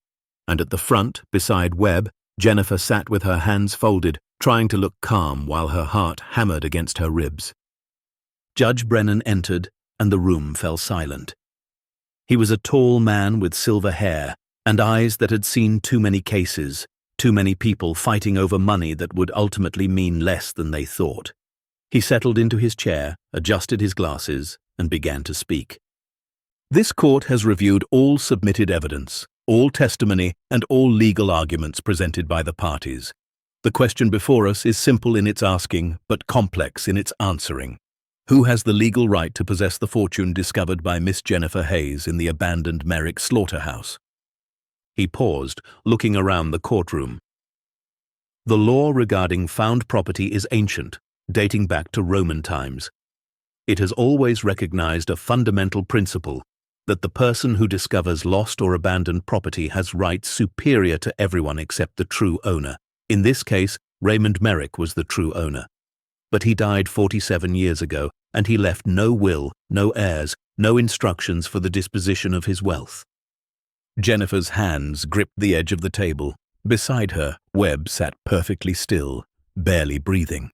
A: And at the front, beside Webb, Jennifer sat with her hands folded, trying to look calm while her heart hammered against her ribs. Judge Brennan entered, and the room fell silent. He was a tall man with silver hair and eyes that had seen too many cases, too many people fighting over money that would ultimately mean less than they thought. He settled into his chair, adjusted his glasses, and began to speak. This court has reviewed all submitted evidence, all testimony, and all legal arguments presented by the parties. The question before us is simple in its asking, but complex in its answering. Who has the legal right to possess the fortune discovered by Miss Jennifer Hayes in the abandoned Merrick Slaughterhouse? He paused, looking around the courtroom. The law regarding found property is ancient, dating back to Roman times. It has always recognized a fundamental principle that the person who discovers lost or abandoned property has rights superior to everyone except the true owner. In this case, Raymond Merrick was the true owner. But he died 47 years ago, and he left no will, no heirs, no instructions for the disposition of his wealth. Jennifer's hands gripped the edge of the table. Beside her, Webb sat perfectly still, barely breathing.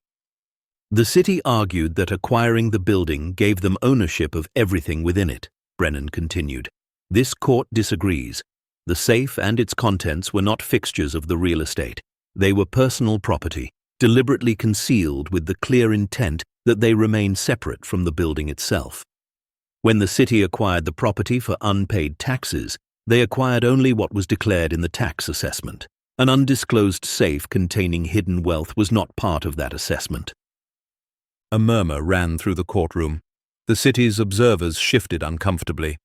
A: The city argued that acquiring the building gave them ownership of everything within it, Brennan continued. This court disagrees. The safe and its contents were not fixtures of the real estate. They were personal property, deliberately concealed with the clear intent that they remain separate from the building itself. When the city acquired the property for unpaid taxes, they acquired only what was declared in the tax assessment. An undisclosed safe containing hidden wealth was not part of that assessment. A murmur ran through the courtroom. The city's observers shifted uncomfortably.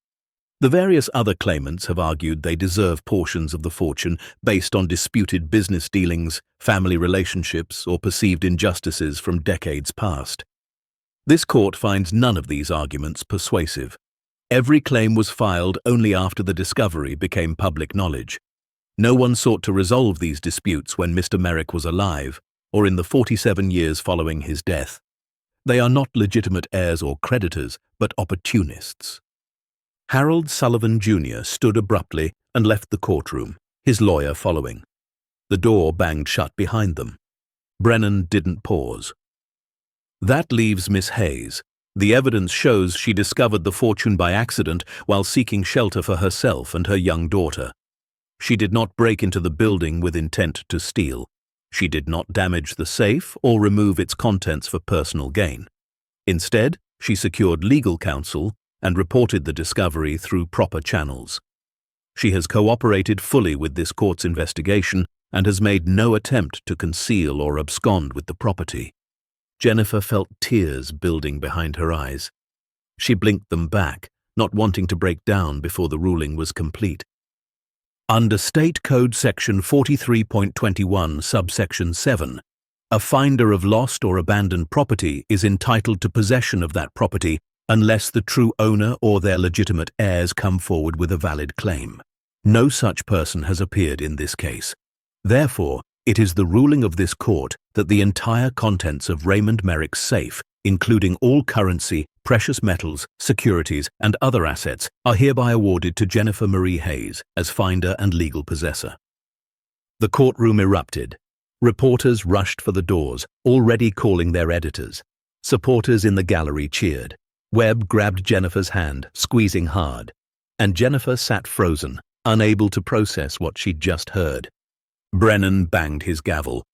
A: The various other claimants have argued they deserve portions of the fortune based on disputed business dealings, family relationships, or perceived injustices from decades past. This court finds none of these arguments persuasive. Every claim was filed only after the discovery became public knowledge. No one sought to resolve these disputes when Mr. Merrick was alive, or in the 47 years following his death. They are not legitimate heirs or creditors, but opportunists. Harold Sullivan Jr. stood abruptly and left the courtroom, his lawyer following. The door banged shut behind them. Brennan didn't pause. That leaves Miss Hayes. The evidence shows she discovered the fortune by accident while seeking shelter for herself and her young daughter. She did not break into the building with intent to steal. She did not damage the safe or remove its contents for personal gain. Instead, she secured legal counsel and reported the discovery through proper channels. She has cooperated fully with this court's investigation and has made no attempt to conceal or abscond with the property. Jennifer felt tears building behind her eyes. She blinked them back, not wanting to break down before the ruling was complete. Under State Code Section 43.21, subsection 7, a finder of lost or abandoned property is entitled to possession of that property unless the true owner or their legitimate heirs come forward with a valid claim. No such person has appeared in this case. Therefore, it is the ruling of this court that the entire contents of Raymond Merrick's safe, including all currency, precious metals, securities, and other assets are hereby awarded to Jennifer Marie Hayes as finder and legal possessor. The courtroom erupted. Reporters rushed for the doors, already calling their editors. Supporters in the gallery cheered. Webb grabbed Jennifer's hand, squeezing hard. And Jennifer sat frozen, unable to process what she'd just heard. Brennan banged his gavel.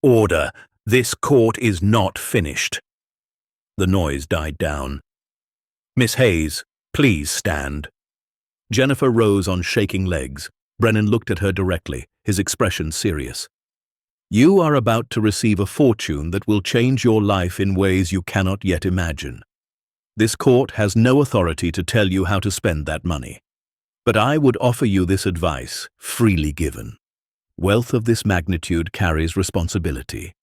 A: "Order! This court is not finished." The noise died down. "Miss Hayes, please stand." Jennifer rose on shaking legs. Brennan looked at her directly, his expression serious. "You are about to receive a fortune that will change your life in ways you cannot yet imagine. This court has no authority to tell you how to spend that money. But I would offer you this advice, freely given. Wealth of this magnitude carries responsibility.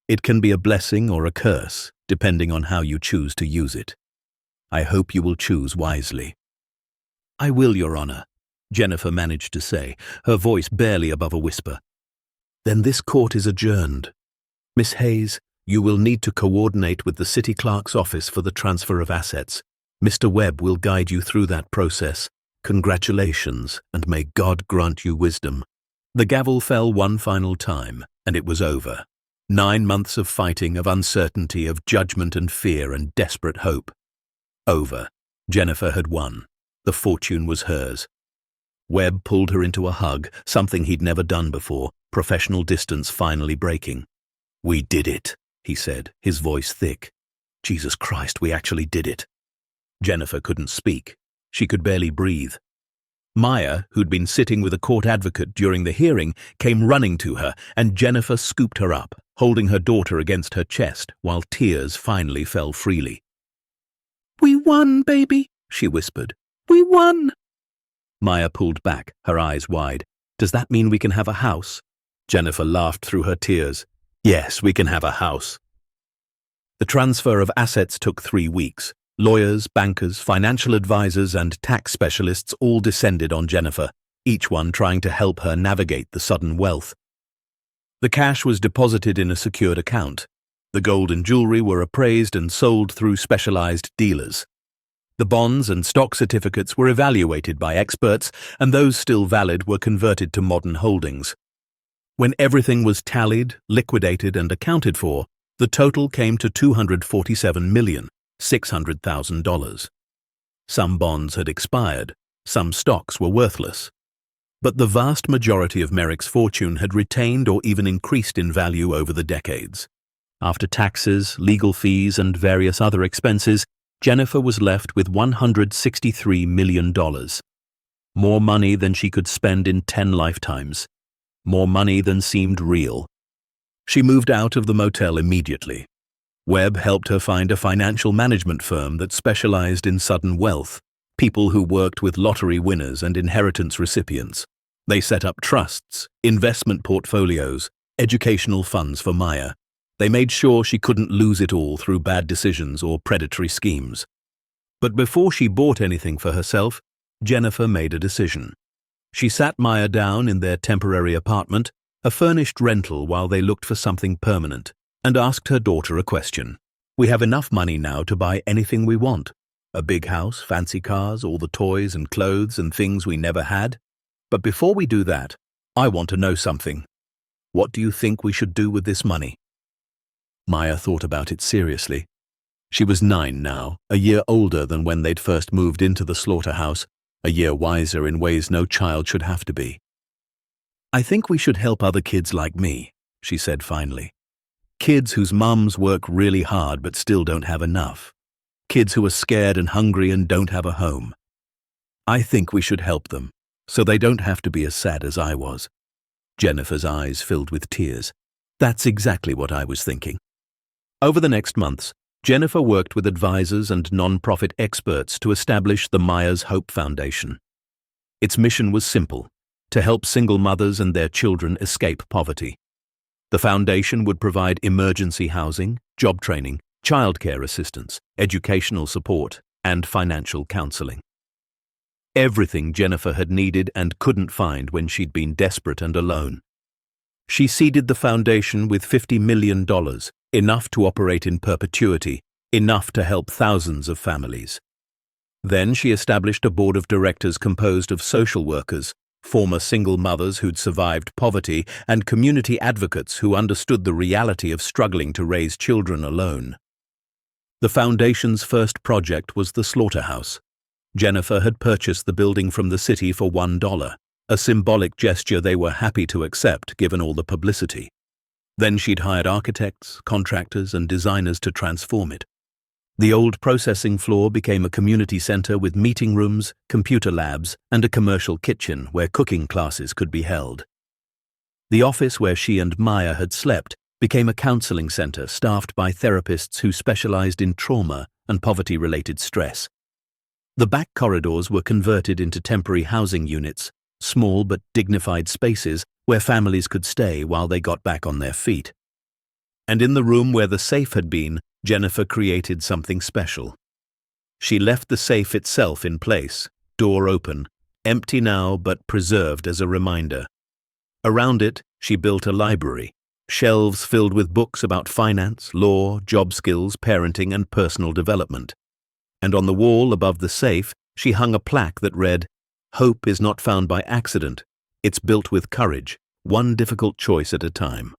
A: It can be a blessing or a curse, depending on how you choose to use it. I hope you will choose wisely." "I will, Your Honor," Jennifer managed to say, her voice barely above a whisper. "Then this court is adjourned. Miss Hayes, you will need to coordinate with the city clerk's office for the transfer of assets. Mr. Webb will guide you through that process. Congratulations, and may God grant you wisdom." The gavel fell one final time, and it was over. 9 months of fighting, of uncertainty, of judgment and fear and desperate hope. Over. Jennifer had won. The fortune was hers. Webb pulled her into a hug, something he'd never done before, professional distance finally breaking. "We did it," he said, his voice thick. "Jesus Christ, we actually did it." Jennifer couldn't speak. She could barely breathe. Maya, who'd been sitting with a court advocate during the hearing, came running to her, and Jennifer scooped her up, holding her daughter against her chest, while tears finally fell freely. "We won, baby," she whispered. "We won." Maya pulled back, her eyes wide. "Does that mean we can have a house?" Jennifer laughed through her tears. "Yes, we can have a house." The transfer of assets took 3 weeks. Lawyers, bankers, financial advisors, and tax specialists all descended on Jennifer, each one trying to help her navigate the sudden wealth. The cash was deposited in a secured account. The gold and jewelry were appraised and sold through specialized dealers. The bonds and stock certificates were evaluated by experts, and those still valid were converted to modern holdings. When everything was tallied, liquidated, and accounted for, the total came to $247,600,000. Some bonds had expired, some stocks were worthless. But the vast majority of Merrick's fortune had retained or even increased in value over the decades. After taxes, legal fees, and various other expenses, Jennifer was left with $163 million. More money than she could spend in 10 lifetimes. More money than seemed real. She moved out of the motel immediately. Webb helped her find a financial management firm that specialized in sudden wealth, people who worked with lottery winners and inheritance recipients. They set up trusts, investment portfolios, educational funds for Maya. They made sure she couldn't lose it all through bad decisions or predatory schemes. But before she bought anything for herself, Jennifer made a decision. She sat Maya down in their temporary apartment, a furnished rental while they looked for something permanent, and asked her daughter a question. "We have enough money now to buy anything we want. A big house, fancy cars, all the toys and clothes and things we never had. But before we do that, I want to know something. What do you think we should do with this money?" Maya thought about it seriously. She was 9 now, a year older than when they'd first moved into the slaughterhouse, a year wiser in ways no child should have to be. "I think we should help other kids like me," she said finally. "Kids whose mums work really hard but still don't have enough. Kids who are scared and hungry and don't have a home. I think we should help them, so they don't have to be as sad as I was." Jennifer's eyes filled with tears. "That's exactly what I was thinking." Over the next months, Jennifer worked with advisors and non-profit experts to establish the Maya's Hope Foundation. Its mission was simple: to help single mothers and their children escape poverty. The foundation would provide emergency housing, job training, childcare assistance, educational support, and financial counseling. Everything Jennifer had needed and couldn't find when she'd been desperate and alone. She seeded the foundation with $50 million, enough to operate in perpetuity, enough to help thousands of families. Then she established a board of directors composed of social workers, former single mothers who'd survived poverty, and community advocates who understood the reality of struggling to raise children alone. The foundation's first project was the Slaughterhouse. Jennifer had purchased the building from the city for $1, a symbolic gesture they were happy to accept given all the publicity. Then she'd hired architects, contractors, and designers to transform it. The old processing floor became a community center with meeting rooms, computer labs, and a commercial kitchen where cooking classes could be held. The office where she and Maya had slept became a counseling center staffed by therapists who specialized in trauma and poverty-related stress. The back corridors were converted into temporary housing units, small but dignified spaces where families could stay while they got back on their feet. And in the room where the safe had been, Jennifer created something special. She left the safe itself in place, door open, empty now but preserved as a reminder. Around it, she built a library, shelves filled with books about finance, law, job skills, parenting, and personal development. And on the wall above the safe, she hung a plaque that read, "Hope is not found by accident. It's built with courage, one difficult choice at a time."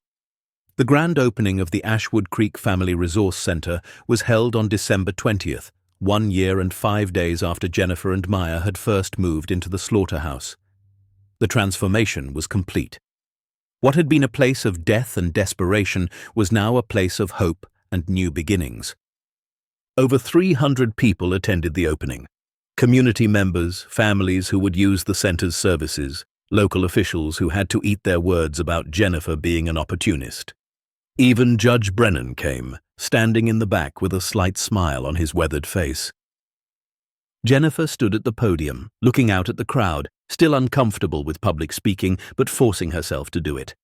A: The grand opening of the Ashwood Creek Family Resource Center was held on December 20th, 1 year and 5 days after Jennifer and Maya had first moved into the Slaughterhouse. The transformation was complete. What had been a place of death and desperation was now a place of hope and new beginnings. Over 300 people attended the opening. Community members, families who would use the center's services, local officials who had to eat their words about Jennifer being an opportunist. Even Judge Brennan came, standing in the back with a slight smile on his weathered face. Jennifer stood at the podium, looking out at the crowd, still uncomfortable with public speaking, but forcing herself to do it.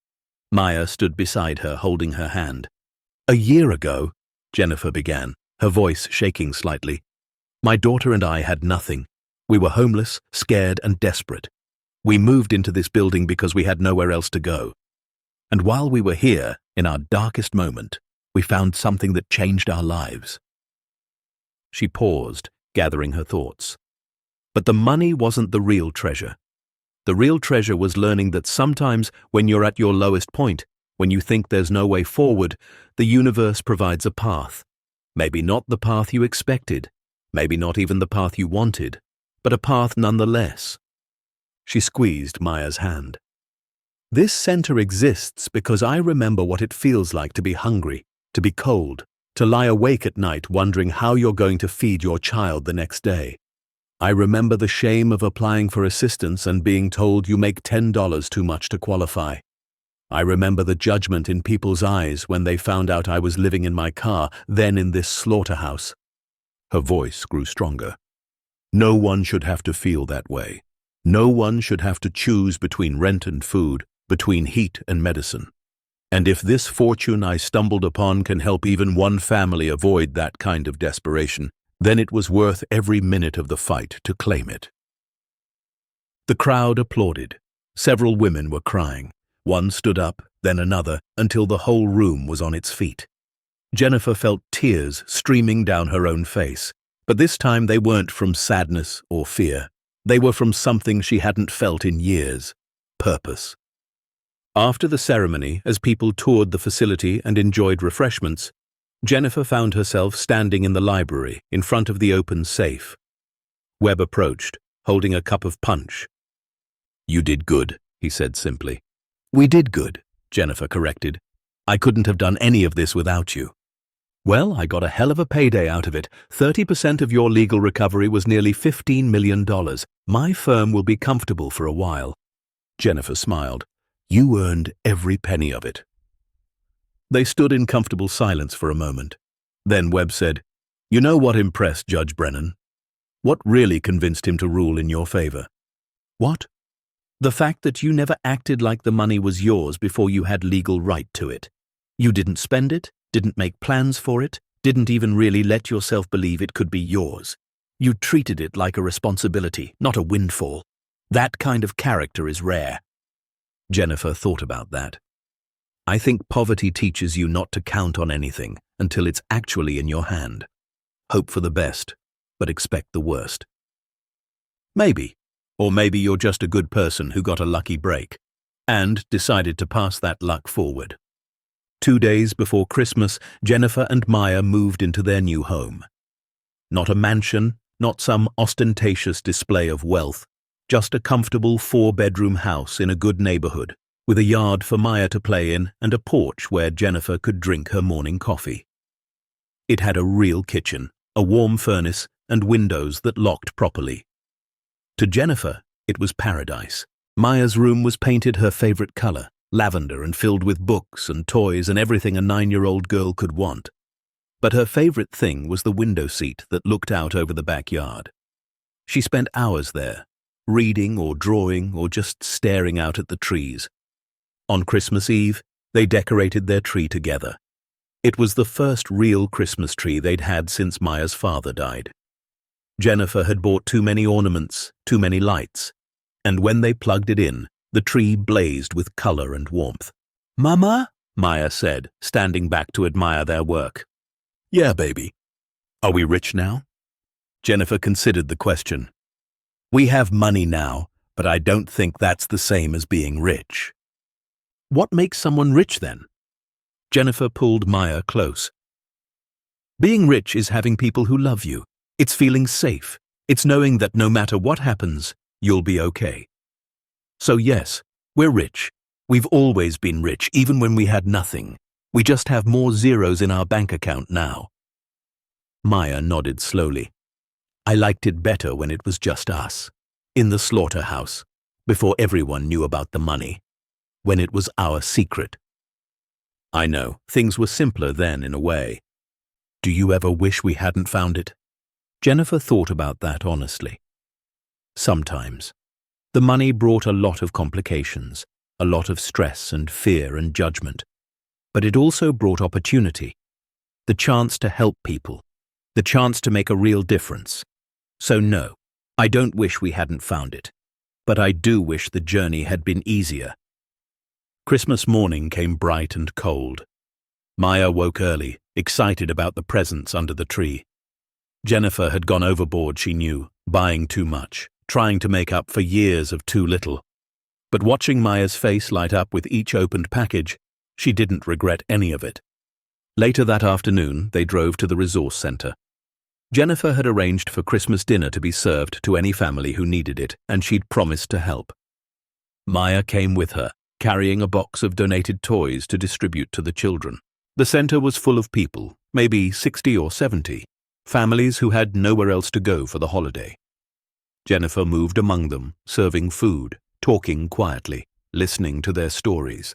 A: Maya stood beside her, holding her hand. "A year ago," Jennifer began, her voice shaking slightly, "my daughter and I had nothing. We were homeless, scared, and desperate. We moved into this building because we had nowhere else to go. And while we were here, in our darkest moment, we found something that changed our lives." She paused, gathering her thoughts. But the money wasn't the real treasure. The real treasure was learning that sometimes when you're at your lowest point, when you think there's no way forward, the universe provides a path. Maybe not the path you expected, maybe not even the path you wanted, but a path nonetheless. She squeezed Maya's hand. "This center exists because I remember what it feels like to be hungry, to be cold, to lie awake at night wondering how you're going to feed your child the next day. I remember the shame of applying for assistance and being told you make $10 too much to qualify. I remember the judgment in people's eyes when they found out I was living in my car, then in this slaughterhouse." Her voice grew stronger. "No one should have to feel that way. No one should have to choose between rent and food, between heat and medicine. And if this fortune I stumbled upon can help even one family avoid that kind of desperation, then it was worth every minute of the fight to claim it." The crowd applauded. Several women were crying. One stood up, then another, until the whole room was on its feet. Jennifer felt tears streaming down her own face, but this time they weren't from sadness or fear. They were from something she hadn't felt in years: purpose. After the ceremony, as people toured the facility and enjoyed refreshments, Jennifer found herself standing in the library, in front of the open safe. Webb approached, holding a cup of punch. "You did good," he said simply. "We did good," Jennifer corrected. "I couldn't have done any of this without you." "Well, I got a hell of a payday out of it. 30% of your legal recovery was nearly $15 million. My firm will be comfortable for a while." Jennifer smiled. "You earned every penny of it." They stood in comfortable silence for a moment. Then Webb said, "You know what impressed Judge Brennan? What really convinced him to rule in your favor?" "What?" "The fact that you never acted like the money was yours before you had legal right to it. You didn't spend it, didn't make plans for it, didn't even really let yourself believe it could be yours. You treated it like a responsibility, not a windfall. That kind of character is rare." Jennifer thought about that. "I think poverty teaches you not to count on anything until it's actually in your hand. Hope for the best, but expect the worst. Maybe. Or maybe you're just a good person who got a lucky break and decided to pass that luck forward. 2 days before Christmas, Jennifer and Maya moved into their new home. Not a mansion, not some ostentatious display of wealth, just a comfortable 4-bedroom house in a good neighborhood, with a yard for Maya to play in and a porch where Jennifer could drink her morning coffee. It had a real kitchen, a warm furnace, and windows that locked properly. To Jennifer, it was paradise. Maya's room was painted her favorite color, lavender, and filled with books and toys and everything a 9-year-old girl could want. But her favorite thing was the window seat that looked out over the backyard. She spent hours there, reading or drawing or just staring out at the trees. On Christmas Eve, they decorated their tree together. It was the first real Christmas tree they'd had since Maya's father died. Jennifer had bought too many ornaments, too many lights, and when they plugged it in, the tree blazed with color and warmth. "Mama?" Maya said, standing back to admire their work. "Yeah, baby. Are we rich now?" Jennifer considered the question. "We have money now, but I don't think that's the same as being rich." "What makes someone rich then?" Jennifer pulled Maya close. "Being rich is having people who love you. It's feeling safe. It's knowing that no matter what happens, you'll be okay. So yes, we're rich. We've always been rich, even when we had nothing. We just have more zeros in our bank account now." Maya nodded slowly. "I liked it better when it was just us, in the slaughterhouse, before everyone knew about the money, when it was our secret." "I know, things were simpler then in a way. Do you ever wish we hadn't found it?" Jennifer thought about that honestly. Sometimes. The money brought a lot of complications, a lot of stress and fear and judgment. But it also brought opportunity, the chance to help people, the chance to make a real difference. So no, I don't wish we hadn't found it, but I do wish the journey had been easier. Christmas morning came bright and cold. Maya woke early, excited about the presents under the tree. Jennifer had gone overboard, she knew, buying too much, trying to make up for years of too little. But watching Maya's face light up with each opened package, she didn't regret any of it. Later that afternoon, they drove to the resource center. Jennifer had arranged for Christmas dinner to be served to any family who needed it, and she'd promised to help. Maya came with her, carrying a box of donated toys to distribute to the children. The center was full of people, maybe 60 or 70, families who had nowhere else to go for the holiday. Jennifer moved among them, serving food, talking quietly, listening to their stories.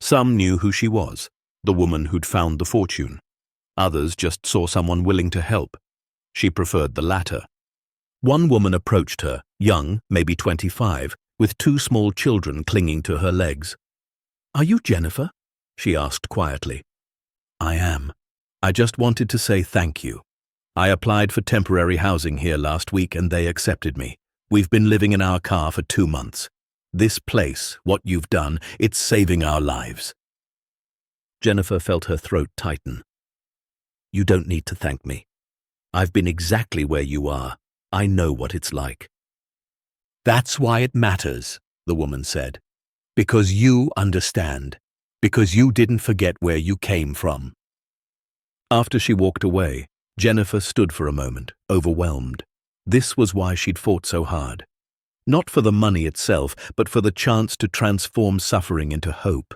A: Some knew who she was, the woman who'd found the fortune. Others just saw someone willing to help. She preferred the latter. One woman approached her, young, maybe 25, with 2 small children clinging to her legs. "Are you Jennifer?" she asked quietly. "I am. I just wanted to say thank you. I applied for temporary housing here last week and they accepted me. We've been living in our car for 2 months. This place, what you've done, it's saving our lives." Jennifer felt her throat tighten. "You don't need to thank me. I've been exactly where you are. I know what it's like." "That's why it matters," the woman said. "Because you understand. Because you didn't forget where you came from." After she walked away, Jennifer stood for a moment, overwhelmed. This was why she'd fought so hard. Not for the money itself, but for the chance to transform suffering into hope.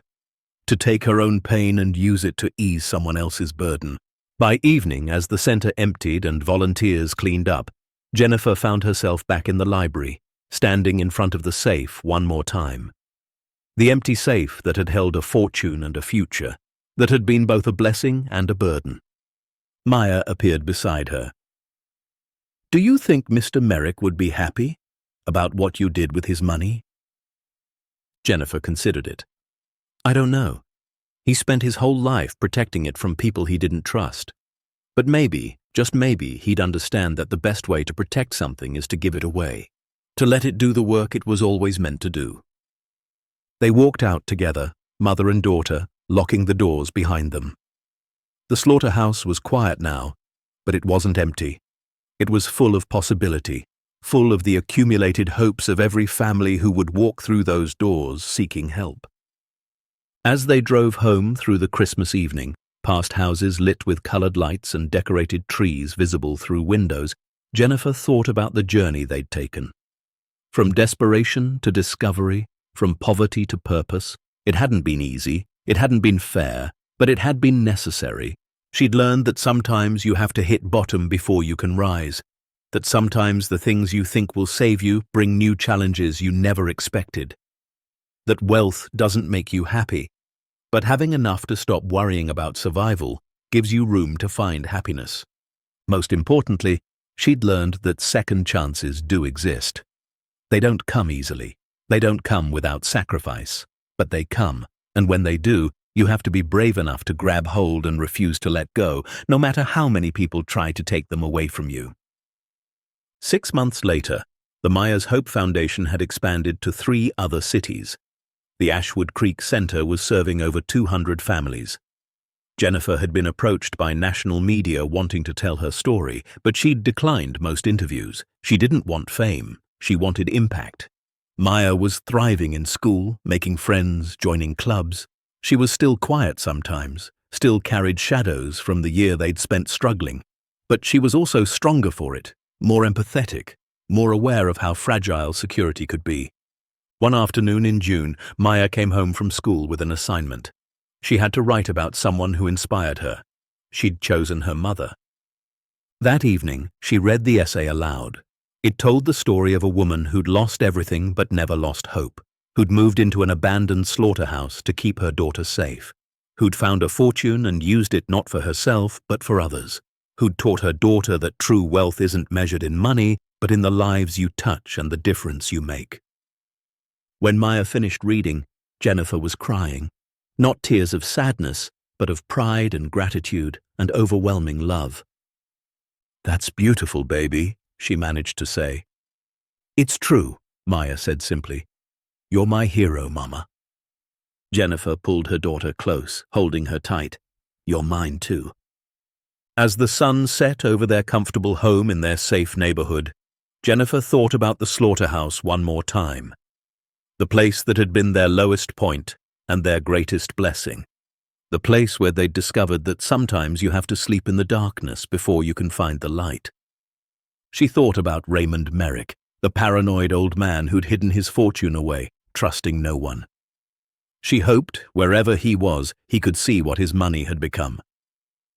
A: To take her own pain and use it to ease someone else's burden. By evening, as the center emptied and volunteers cleaned up, Jennifer found herself back in the library, standing in front of the safe one more time. The empty safe that had held a fortune and a future, that had been both a blessing and a burden. Maya appeared beside her. "Do you think Mr. Merrick would be happy about what you did with his money?" Jennifer considered it. "I don't know. He spent his whole life protecting it from people he didn't trust. But maybe, just maybe, he'd understand that the best way to protect something is to give it away, to let it do the work it was always meant to do." They walked out together, mother and daughter, locking the doors behind them. The slaughterhouse was quiet now, but it wasn't empty. It was full of possibility, full of the accumulated hopes of every family who would walk through those doors seeking help. As they drove home through the Christmas evening, past houses lit with colored lights and decorated trees visible through windows, Jennifer thought about the journey they'd taken. From desperation to discovery, from poverty to purpose, it hadn't been easy, it hadn't been fair, but it had been necessary. She'd learned that sometimes you have to hit bottom before you can rise, that sometimes the things you think will save you bring new challenges you never expected, that wealth doesn't make you happy, but having enough to stop worrying about survival gives you room to find happiness. Most importantly, she'd learned that second chances do exist. They don't come easily. They don't come without sacrifice, but they come, and when they do, you have to be brave enough to grab hold and refuse to let go, no matter how many people try to take them away from you. 6 months later, the Myers Hope Foundation had expanded to 3 other cities. The Ashwood Creek Center was serving over 200 families. Jennifer had been approached by national media wanting to tell her story, but she'd declined most interviews. She didn't want fame. She wanted impact. Maya was thriving in school, making friends, joining clubs. She was still quiet sometimes, still carried shadows from the year they'd spent struggling. But she was also stronger for it, more empathetic, more aware of how fragile security could be. One afternoon in June, Maya came home from school with an assignment. She had to write about someone who inspired her. She'd chosen her mother. That evening, she read the essay aloud. It told the story of a woman who'd lost everything but never lost hope, who'd moved into an abandoned slaughterhouse to keep her daughter safe, who'd found a fortune and used it not for herself but for others, who'd taught her daughter that true wealth isn't measured in money but in the lives you touch and the difference you make. When Maya finished reading, Jennifer was crying, not tears of sadness, but of pride and gratitude and overwhelming love. "That's beautiful, baby," she managed to say. "It's true," Maya said simply. "You're my hero, Mama." Jennifer pulled her daughter close, holding her tight. "You're mine too." As the sun set over their comfortable home in their safe neighborhood, Jennifer thought about the slaughterhouse one more time. The place that had been their lowest point and their greatest blessing. The place where they'd discovered that sometimes you have to sleep in the darkness before you can find the light. She thought about Raymond Merrick, the paranoid old man who'd hidden his fortune away, trusting no one. She hoped, wherever he was, he could see what his money had become.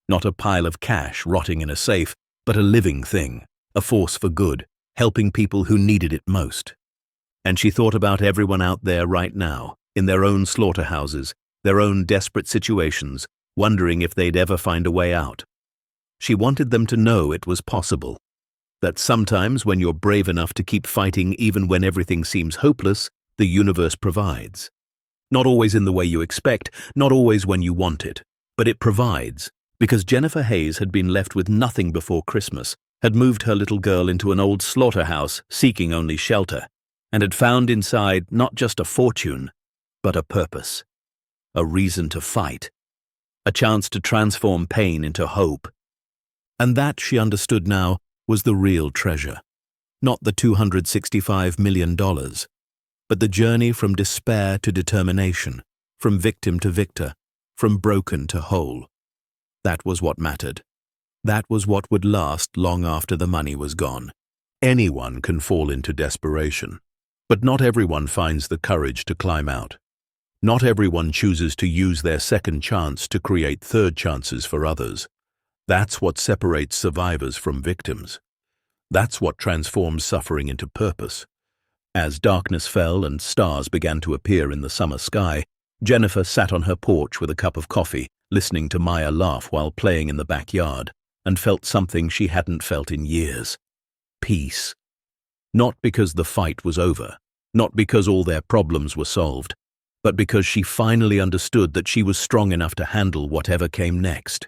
A: Not a pile of cash rotting in a safe, but a living thing, a force for good, helping people who needed it most. And she thought about everyone out there right now, in their own slaughterhouses, their own desperate situations, wondering if they'd ever find a way out. She wanted them to know it was possible. That sometimes when you're brave enough to keep fighting even when everything seems hopeless, the universe provides. Not always in the way you expect, not always when you want it, but it provides, because Jennifer Hayes had been left with nothing before Christmas, had moved her little girl into an old slaughterhouse seeking only shelter, and had found inside not just a fortune, but a purpose, a reason to fight, a chance to transform pain into hope. And that, she understood now, was the real treasure. Not the $265 million, but the journey from despair to determination, from victim to victor, from broken to whole. That was what mattered. That was what would last long after the money was gone. Anyone can fall into desperation, but not everyone finds the courage to climb out. Not everyone chooses to use their second chance to create third chances for others. That's what separates survivors from victims. That's what transforms suffering into purpose. As darkness fell and stars began to appear in the summer sky, Jennifer sat on her porch with a cup of coffee, listening to Maya laugh while playing in the backyard, and felt something she hadn't felt in years. Peace. Not because the fight was over, not because all their problems were solved, but because she finally understood that she was strong enough to handle whatever came next.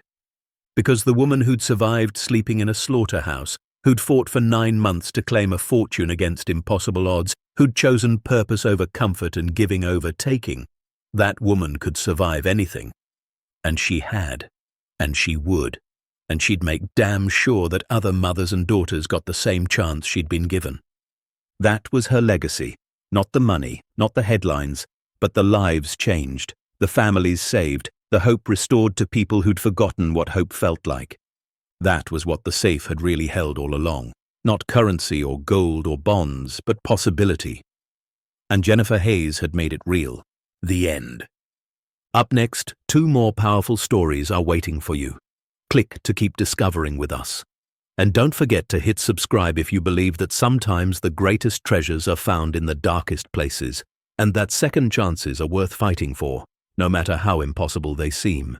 A: Because the woman who'd survived sleeping in a slaughterhouse, who'd fought for 9 months to claim a fortune against impossible odds, who'd chosen purpose over comfort and giving over taking, that woman could survive anything. And she had, and she would. and she'd make damn sure that other mothers and daughters got the same chance she'd been given. That was her legacy. Not the money, not the headlines, but the lives changed, the families saved, the hope restored to people who'd forgotten what hope felt like. That was what the safe had really held all along. Not currency or gold or bonds, but possibility. And Jennifer Hayes had made it real. The end. Up next, 2 more powerful stories are waiting for you. Click to keep discovering with us. And don't forget to hit subscribe if you believe that sometimes the greatest treasures are found in the darkest places, and that second chances are worth fighting for, no matter how impossible they seem.